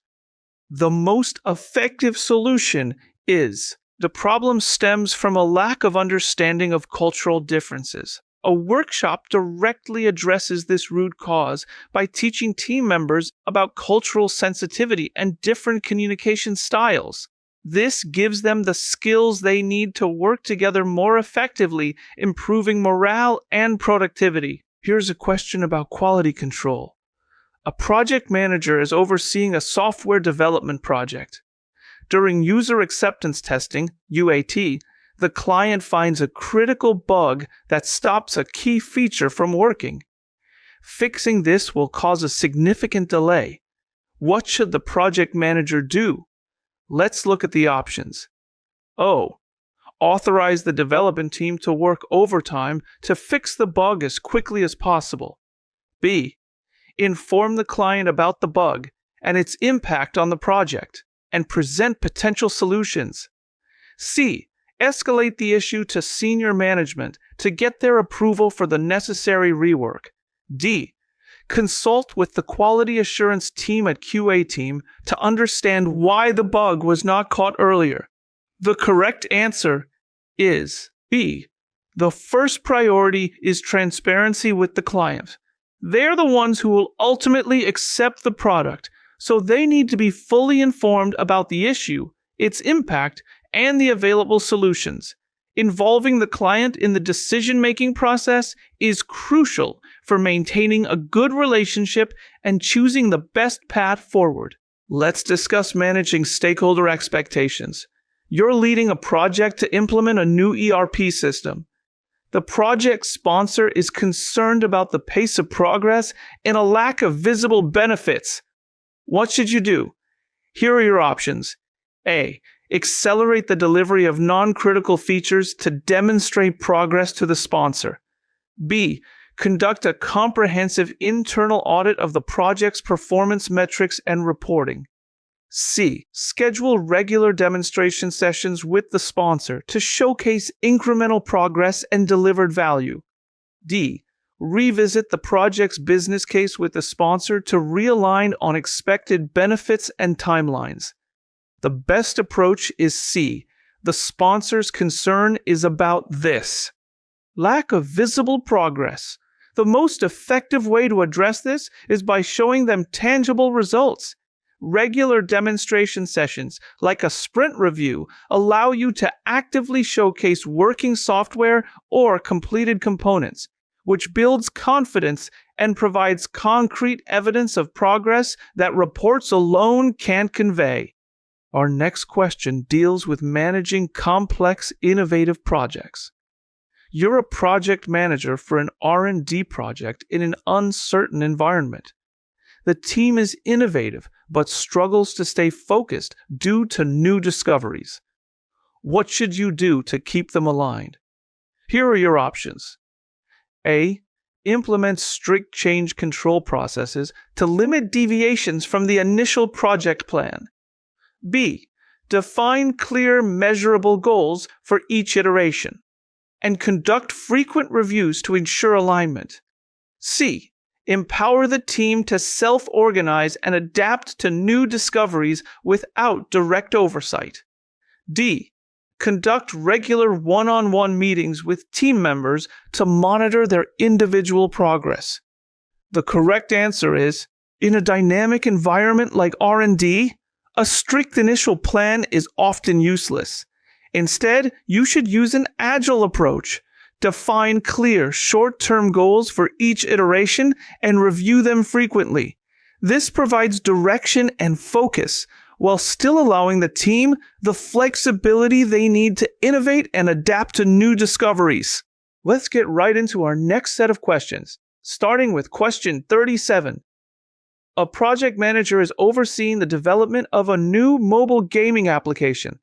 A: The most effective solution is: the problem stems from a lack of understanding of cultural differences. A workshop directly addresses this root cause by teaching team members about cultural sensitivity and different communication styles. This gives them the skills they need to work together more effectively, improving morale and productivity. Here's a question about quality control. A project manager is overseeing a software development project. During user acceptance testing, UAT, the client finds a critical bug that stops a key feature from working. Fixing this will cause a significant delay. What should the project manager do? Let's look at the options. O. Authorize the development team to work overtime to fix the bug as quickly as possible. B. Inform the client about the bug and its impact on the project, and present potential solutions. C. Escalate the issue to senior management to get their approval for the necessary rework. D. Consult with the quality assurance team at QA team to understand why the bug was not caught earlier. The correct answer is B. The first priority is transparency with the client. They're the ones who will ultimately accept the product, so they need to be fully informed about the issue, its impact, and the available solutions. Involving the client in the decision-making process is crucial for maintaining a good relationship and choosing the best path forward. Let's discuss managing stakeholder expectations. You're leading a project to implement a new ERP system. The project sponsor is concerned about the pace of progress and a lack of visible benefits. What should you do? Here are your options. A. Accelerate the delivery of non-critical features to demonstrate progress to the sponsor. B. Conduct a comprehensive internal audit of the project's performance metrics and reporting. C. Schedule regular demonstration sessions with the sponsor to showcase incremental progress and delivered value. D. Revisit the project's business case with the sponsor to realign on expected benefits and timelines. The best approach is C. The sponsor's concern is about this: lack of visible progress. The most effective way to address this is by showing them tangible results. Regular demonstration sessions, like a sprint review, allow you to actively showcase working software or completed components, which builds confidence and provides concrete evidence of progress that reports alone can't convey. Our next question deals with managing complex, innovative projects. You're a project manager for an R&D project in an uncertain environment. The team is innovative but struggles to stay focused due to new discoveries. What should you do to keep them aligned? Here are your options. A. Implement strict change control processes to limit deviations from the initial project plan. B. Define clear, measurable goals for each iteration, and conduct frequent reviews to ensure alignment. C. Empower the team to self-organize and adapt to new discoveries without direct oversight. D. Conduct regular one-on-one meetings with team members to monitor their individual progress. The correct answer is, in a dynamic environment like R&D, a strict initial plan is often useless. Instead, you should use an Agile approach. Define clear, short-term goals for each iteration and review them frequently. This provides direction and focus, while still allowing the team the flexibility they need to innovate and adapt to new discoveries. Let's get right into our next set of questions, starting with question 37. A project manager is overseeing the development of a new mobile gaming application.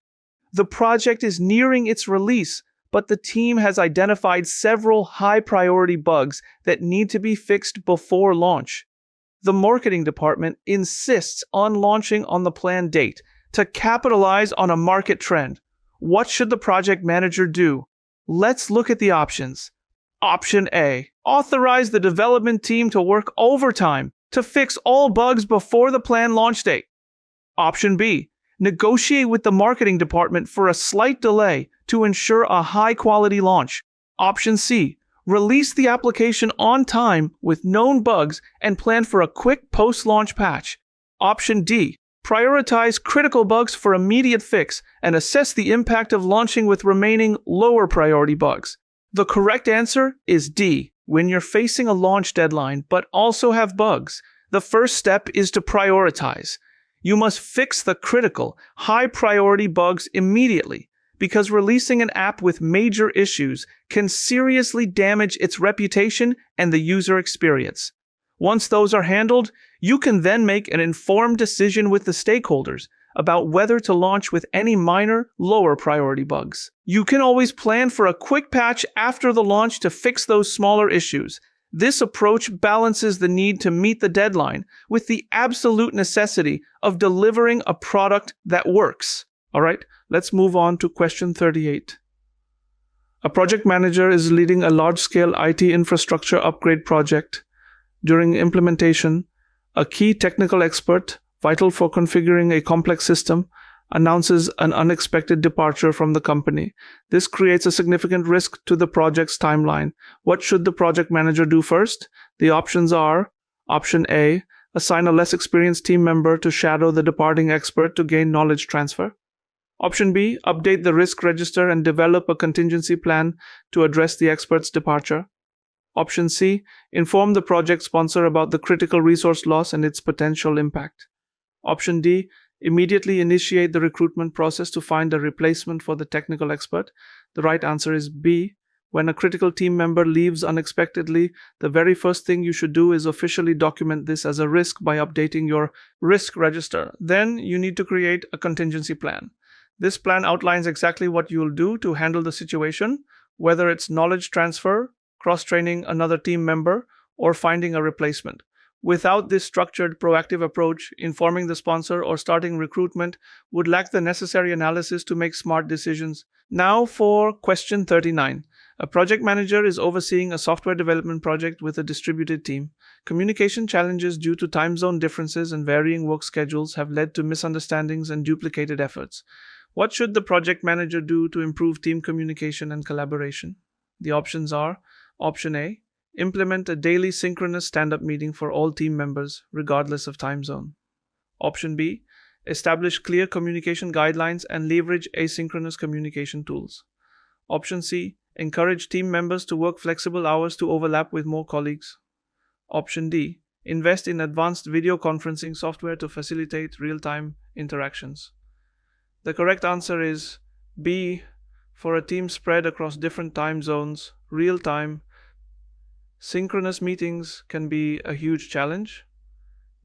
A: The project is nearing its release, but the team has identified several high-priority bugs that need to be fixed before launch. The marketing department insists on launching on the planned date to capitalize on a market trend. What should the project manager do? Let's look at the options. Option A. Authorize the development team to work overtime to fix all bugs before the planned launch date. Option B. Negotiate with the marketing department for a slight delay to ensure a high-quality launch. Option C. Release the application on time with known bugs and plan for a quick post-launch patch. Option D. Prioritize critical bugs for immediate fix and assess the impact of launching with remaining lower priority bugs. The correct answer is D. When you're facing a launch deadline but also have bugs, the first step is to prioritize. You must fix the critical, high-priority bugs immediately, because releasing an app with major issues can seriously damage its reputation and the user experience. Once those are handled, you can then make an informed decision with the stakeholders about whether to launch with any minor, lower-priority bugs. You can always plan for a quick patch after the launch to fix those smaller issues. This approach balances the need to meet the deadline with the absolute necessity of delivering a product that works. All right, let's move on to question 38. A project manager is leading a large-scale IT infrastructure upgrade project. During implementation, a key technical expert, vital for configuring a complex system, announces an unexpected departure from the company. This creates a significant risk to the project's timeline. What should the project manager do first? The options are: Option A, assign a less experienced team member to shadow the departing expert to gain knowledge transfer. Option B, update the risk register and develop a contingency plan to address the expert's departure. Option C, inform the project sponsor about the critical resource loss and its potential impact. Option D, immediately initiate the recruitment process to find a replacement for the technical expert. The right answer is B. When a critical team member leaves unexpectedly, the very first thing you should do is officially document this as a risk by updating your risk register. Then you need to create a contingency plan. This plan outlines exactly what you'll do to handle the situation, whether it's knowledge transfer, cross-training another team member, or finding a replacement. Without this structured, proactive approach, informing the sponsor or starting recruitment would lack the necessary analysis to make smart decisions. Now for question 39. A project manager is overseeing a software development project with a distributed team. Communication challenges due to time zone differences and varying work schedules have led to misunderstandings and duplicated efforts. What should the project manager do to improve team communication and collaboration? The options are: Option A, implement a daily synchronous stand-up meeting for all team members, regardless of time zone. Option B, establish clear communication guidelines and leverage asynchronous communication tools. Option C, encourage team members to work flexible hours to overlap with more colleagues. Option D, invest in advanced video conferencing software to facilitate real-time interactions. The correct answer is B. For a team spread across different time zones, real-time synchronous meetings can be a huge challenge.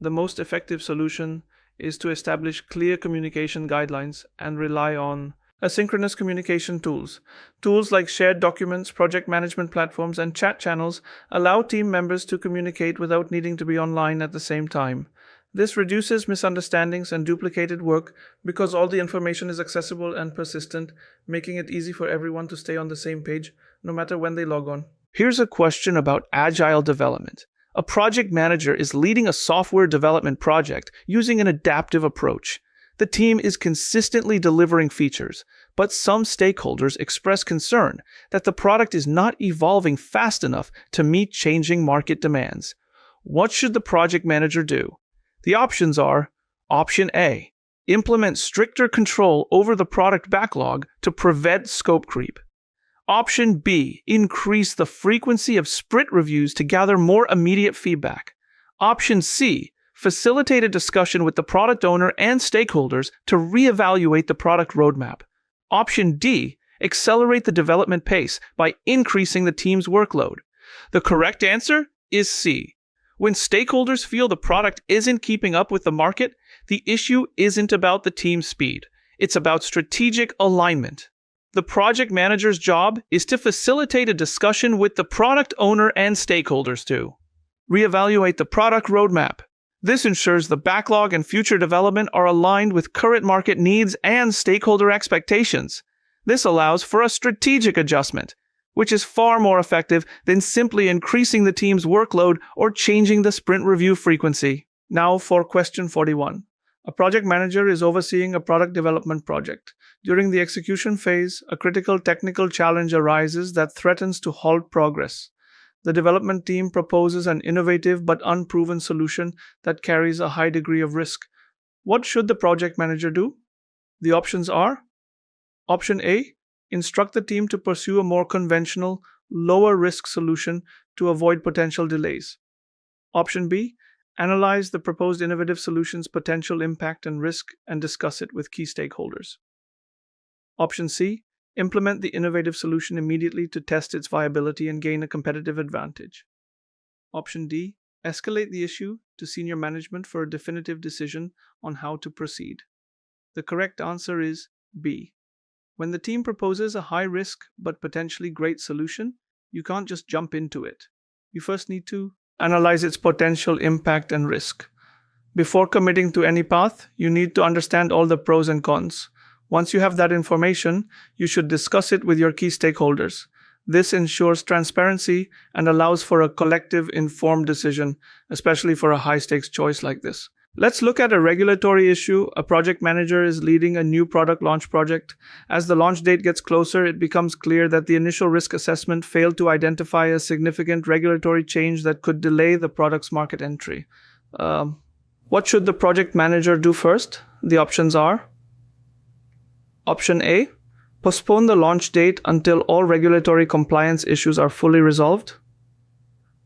A: The most effective solution is to establish clear communication guidelines and rely on asynchronous communication tools. Tools like shared documents, project management platforms, and chat channels allow team members to communicate without needing to be online at the same time. This reduces misunderstandings and duplicated work because all the information is accessible and persistent, making it easy for everyone to stay on the same page, no matter when they log on. Here's a question about Agile development. A project manager is leading a software development project using an adaptive approach. The team is consistently delivering features, but some stakeholders express concern that the product is not evolving fast enough to meet changing market demands. What should the project manager do? The options are: Option A, implement stricter control over the product backlog to prevent scope creep. Option B, increase the frequency of sprint reviews to gather more immediate feedback. Option C, facilitate a discussion with the product owner and stakeholders to reevaluate the product roadmap. Option D, accelerate the development pace by increasing the team's workload. The correct answer is C. When stakeholders feel the product isn't keeping up with the market, the issue isn't about the team's speed. It's about strategic alignment. The project manager's job is to facilitate a discussion with the product owner and stakeholders to reevaluate the product roadmap. This ensures the backlog and future development are aligned with current market needs and stakeholder expectations. This allows for a strategic adjustment, which is far more effective than simply increasing the team's workload or changing the sprint review frequency. Now for question 41. A project manager is overseeing a product development project. During the execution phase, a critical technical challenge arises that threatens to halt progress. The development team proposes an innovative but unproven solution that carries a high degree of risk. What should the project manager do? The options are: Option A, instruct the team to pursue a more conventional, lower risk solution to avoid potential delays. Option B, analyze the proposed innovative solution's potential impact and risk and discuss it with key stakeholders. Option C, implement the innovative solution immediately to test its viability and gain a competitive advantage. Option D, escalate the issue to senior management for a definitive decision on how to proceed. The correct answer is B. When the team proposes a high-risk but potentially great solution, you can't just jump into it. You first need to analyze its potential impact and risk. Before committing to any path, you need to understand all the pros and cons. Once you have that information, you should discuss it with your key stakeholders. This ensures transparency and allows for a collective, informed decision, especially for a high-stakes choice like this. Let's look at a regulatory issue. A project manager is leading a new product launch project. As the launch date gets closer, it becomes clear that the initial risk assessment failed to identify a significant regulatory change that could delay the product's market entry. What should the project manager do first? The options are: Option A, postpone the launch date until all regulatory compliance issues are fully resolved.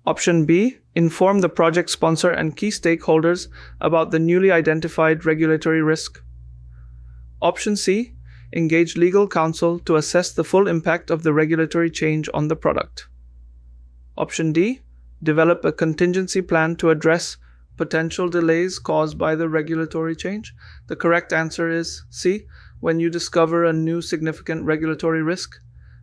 A: Option B, inform the project sponsor and key stakeholders about the newly identified regulatory risk. Option C, engage legal counsel to assess the full impact of the regulatory change on the product. Option D, develop a contingency plan to address potential delays caused by the regulatory change. The correct answer is C. When you discover a new significant regulatory risk,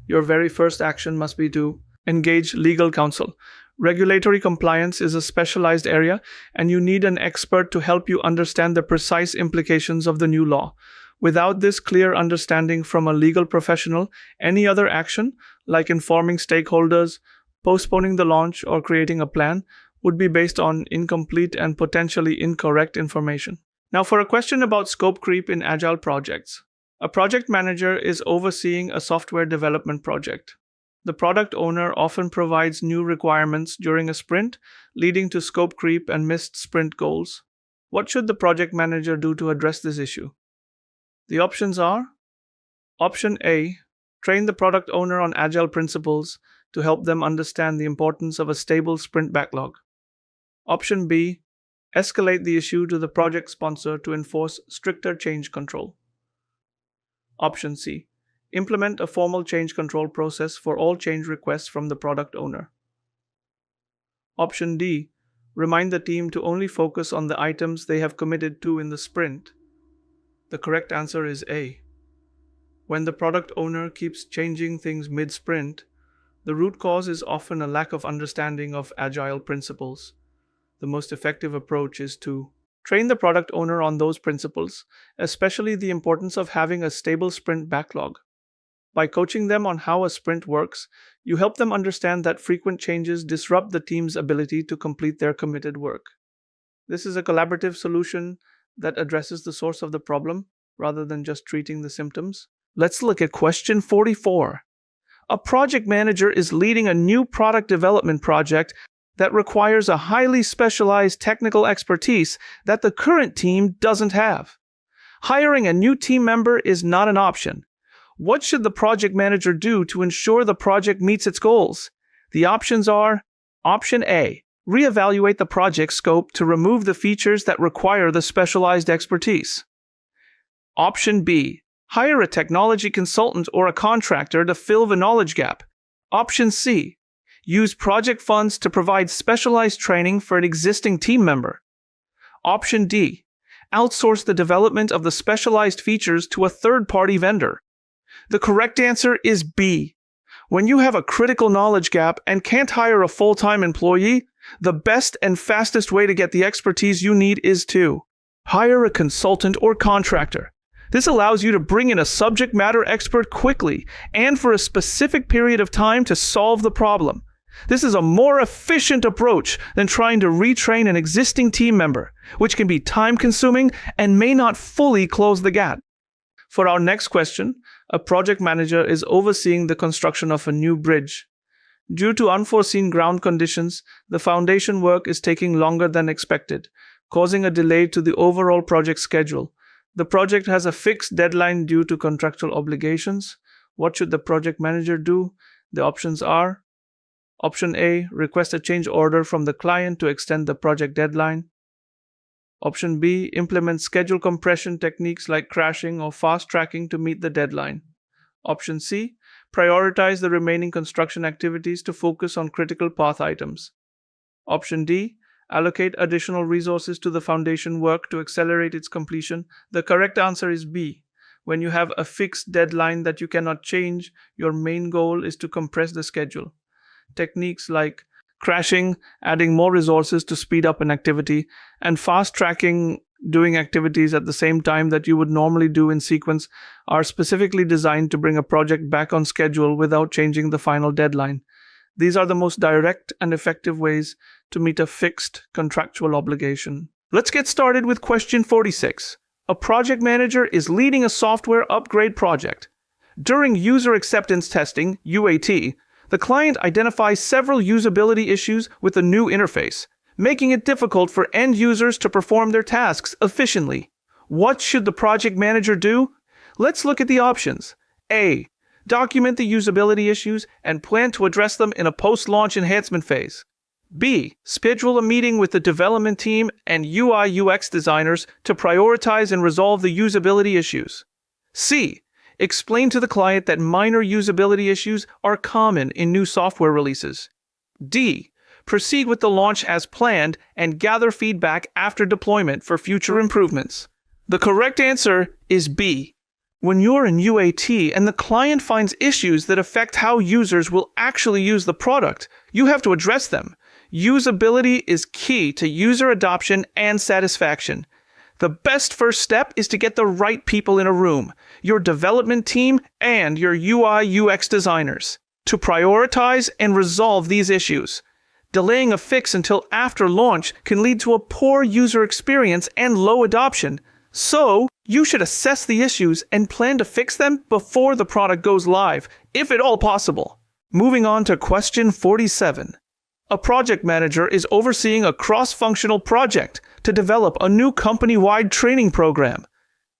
A: your very first action must be to engage legal counsel. Regulatory compliance is a specialized area, and you need an expert to help you understand the precise implications of the new law. Without this clear understanding from a legal professional, any other action, like informing stakeholders, postponing the launch, or creating a plan, would be based on incomplete and potentially incorrect information. Now, for a question about scope creep in Agile projects. A project manager is overseeing a software development project. The product owner often provides new requirements during a sprint, leading to scope creep and missed sprint goals. What should the project manager do to address this issue? The options are: Option A, train the product owner on Agile principles to help them understand the importance of a stable sprint backlog. Option B, escalate the issue to the project sponsor to enforce stricter change control. Option C, implement a formal change control process for all change requests from the product owner. Option D, remind the team to only focus on the items they have committed to in the sprint. The correct answer is A. When the product owner keeps changing things mid-sprint, the root cause is often a lack of understanding of Agile principles. The most effective approach is to train the product owner on those principles, especially the importance of having a stable sprint backlog. By coaching them on how a sprint works, you help them understand that frequent changes disrupt the team's ability to complete their committed work. This is a collaborative solution that addresses the source of the problem rather than just treating the symptoms. Let's look at question 44. A project manager is leading a new product development project that requires a highly specialized technical expertise that the current team doesn't have. Hiring a new team member is not an option. What should the project manager do to ensure the project meets its goals? The options are: Option A, reevaluate the project scope to remove the features that require the specialized expertise. Option B, hire a technology consultant or a contractor to fill the knowledge gap. Option C, use project funds to provide specialized training for an existing team member. Option D, outsource the development of the specialized features to a third-party vendor. The correct answer is B. When you have a critical knowledge gap and can't hire a full-time employee, the best and fastest way to get the expertise you need is to hire a consultant or contractor. This allows you to bring in a subject matter expert quickly and for a specific period of time to solve the problem. This is a more efficient approach than trying to retrain an existing team member, which can be time-consuming and may not fully close the gap. For our next question, a project manager is overseeing the construction of a new bridge. Due to unforeseen ground conditions, the foundation work is taking longer than expected. causing a delay to the overall project schedule. The project has a fixed deadline due to contractual obligations. What should the project manager do? The options are: Option A, request a change order from the client to extend the project deadline. Option B, implement schedule compression techniques like crashing or fast tracking to meet the deadline. Option C, prioritize the remaining construction activities to focus on critical path items. Option D, allocate additional resources to the foundation work to accelerate its completion. The correct answer is B. When you have a fixed deadline that you cannot change, your main goal is to compress the schedule. Techniques like crashing, adding more resources to speed up an activity, and fast tracking, doing activities at the same time that you would normally do in sequence, are specifically designed to bring a project back on schedule without changing the final deadline. These are the most direct and effective ways to meet a fixed contractual obligation. Let's get started with question 46. A project manager is leading a software upgrade project. During user acceptance testing, UAT, the client identifies several usability issues with the new interface, making it difficult for end users to perform their tasks efficiently. What should the project manager do? Let's look at the options. A. Document the usability issues and plan to address them in a post-launch enhancement phase. B. Schedule a meeting with the development team and UI/UX designers to prioritize and resolve the usability issues. C. Explain to the client that minor usability issues are common in new software releases. D. Proceed with the launch as planned and gather feedback after deployment for future improvements. The correct answer is B. When you're in UAT and the client finds issues that affect how users will actually use the product, you have to address them. Usability is key to user adoption and satisfaction. The best first step is to get the right people in a room, your development team and your UI/UX designers, to prioritize and resolve these issues. Delaying a fix until after launch can lead to a poor user experience and low adoption. So, you should assess the issues and plan to fix them before the product goes live, if at all possible. Moving on to question 47. A project manager is overseeing a cross-functional project to develop a new company-wide training program.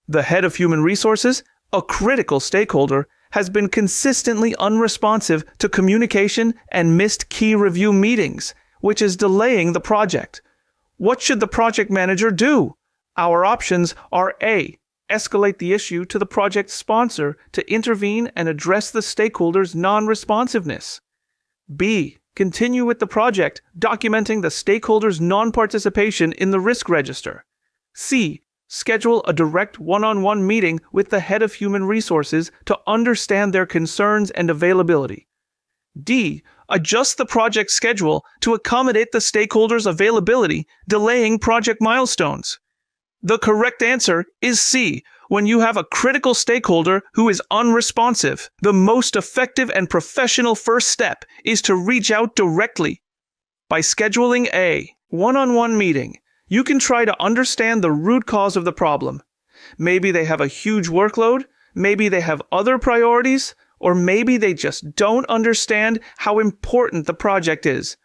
A: The head of human resources, a critical stakeholder, has been consistently unresponsive to communication and missed key review meetings, which is delaying the project. What should the project manager do? Our options are A. Escalate the issue to the project sponsor to intervene and address the stakeholder's non-responsiveness. B. Continue with the project, documenting the stakeholder's non-participation in the risk register. C. Schedule a direct one-on-one meeting with the head of human resources to understand their concerns and availability. D. Adjust the project schedule to accommodate the stakeholder's availability, delaying project milestones. The correct answer is C. When you have a critical stakeholder who is unresponsive, the most effective and professional first step is to reach out directly. By scheduling a one-on-one meeting, you can try to understand the root cause of the problem. Maybe they have a huge workload, maybe they have other priorities, or maybe they just don't understand how important the project is.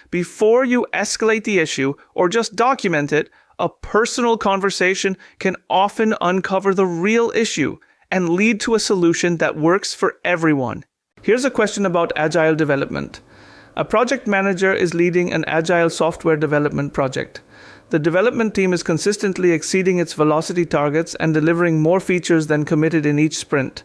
A: Before you escalate the issue or just document it, a personal conversation can often uncover the real issue and lead to a solution that works for everyone. Here's a question about Agile development. A project manager is leading an Agile software development project. The development team is consistently exceeding its velocity targets and delivering more features than committed in each sprint.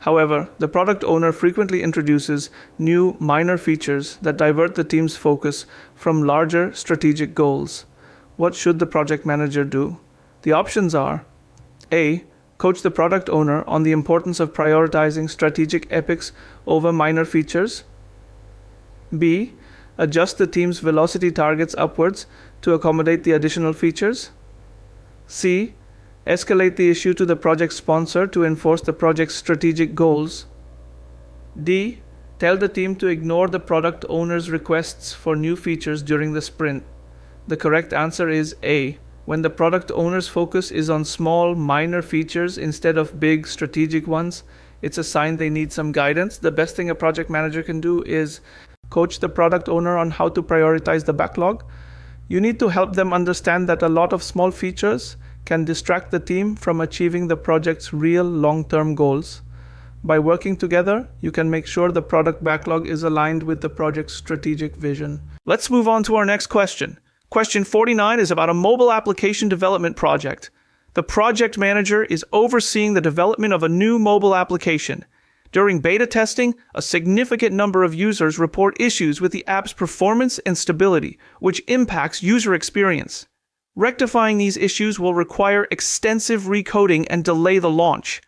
A: However, the product owner frequently introduces new minor features that divert the team's focus from larger strategic goals. What should the project manager do? The options are: A. Coach the product owner on the importance of prioritizing strategic epics over minor features. B. Adjust the team's velocity targets upwards to accommodate the additional features. C. Escalate the issue to the project sponsor to enforce the project's strategic goals. D. Tell the team to ignore the product owner's requests for new features during the sprint. The correct answer is A. When the product owner's focus is on small, minor features instead of big, strategic ones, it's a sign they need some guidance. The best thing a project manager can do is coach the product owner on how to prioritize the backlog, You need to help them understand that a lot of small features can distract the team from achieving the project's real long-term goals. By working together, you can make sure the product backlog is aligned with the project's strategic vision. Let's move on to our next question. Question 49 is about a mobile application development project. The project manager is overseeing the development of a new mobile application. During beta testing, a significant number of users report issues with the app's performance and stability, which impacts user experience. Rectifying these issues will require extensive recoding and delay the launch.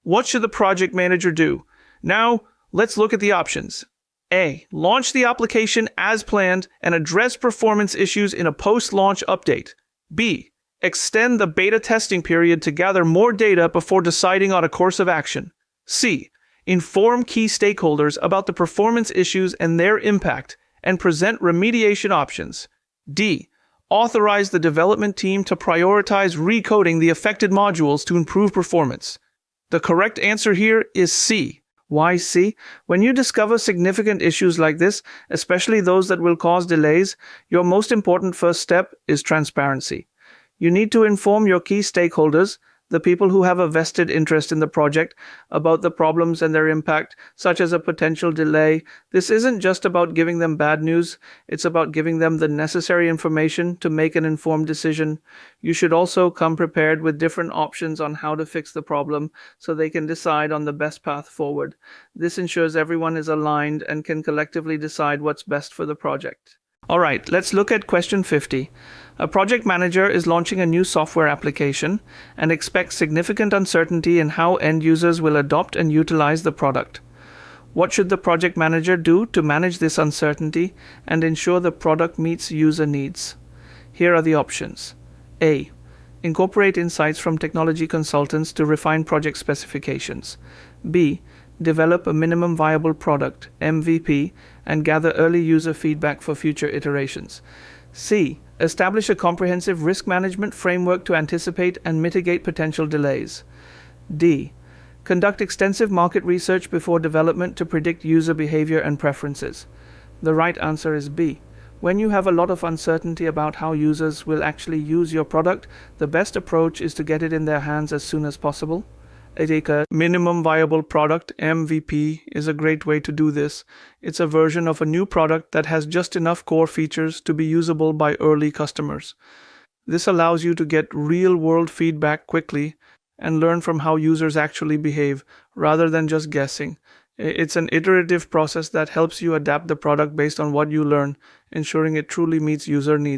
A: What should the project manager do? Now, let's look at the options. A. Launch the application as planned and address performance issues in a post-launch update. B. Extend the beta testing period to gather more data before deciding on a course of action. C. Inform key stakeholders about the performance issues and their impact, and present remediation options. D. Authorize the development team to prioritize recoding the affected modules to improve performance. The correct answer here is C. Why C? When you discover significant issues like this, especially those that will cause delays, your most important first step is transparency. You need to inform your key stakeholders, the people who have a vested interest in the project, about the problems and their impact, such as a potential delay. This isn't just about giving them bad news, it's about giving them the necessary information to make an informed decision. You should also come prepared with different options on how to fix the problem so they can decide on the best path forward. This ensures everyone is aligned and can collectively decide what's best for the project. Alright, let's look at question 50. A project manager is launching a new software application and expects significant uncertainty in how end users will adopt and utilize the product. What should the project manager do to manage this uncertainty and ensure the product meets user needs? Here are the options. A. Incorporate insights from technology consultants to refine project specifications. B. Develop a minimum viable product, MVP, and gather early user feedback for future iterations. C. Establish a comprehensive risk management framework to anticipate and mitigate potential delays. D. Conduct extensive market research before development to predict user behavior and preferences. The right answer is B. When you have a lot of uncertainty about how users will actually use your product, the best approach is to get it in their hands as soon as possible. A minimum viable product, MVP, is a great way to do this. It's a version of a new product that has just enough core features to be usable by early customers. This allows you to get real-world feedback quickly and learn from how users actually behave, rather than just guessing. It's an iterative process that helps you adapt the product based on what you learn, ensuring it truly meets user needs.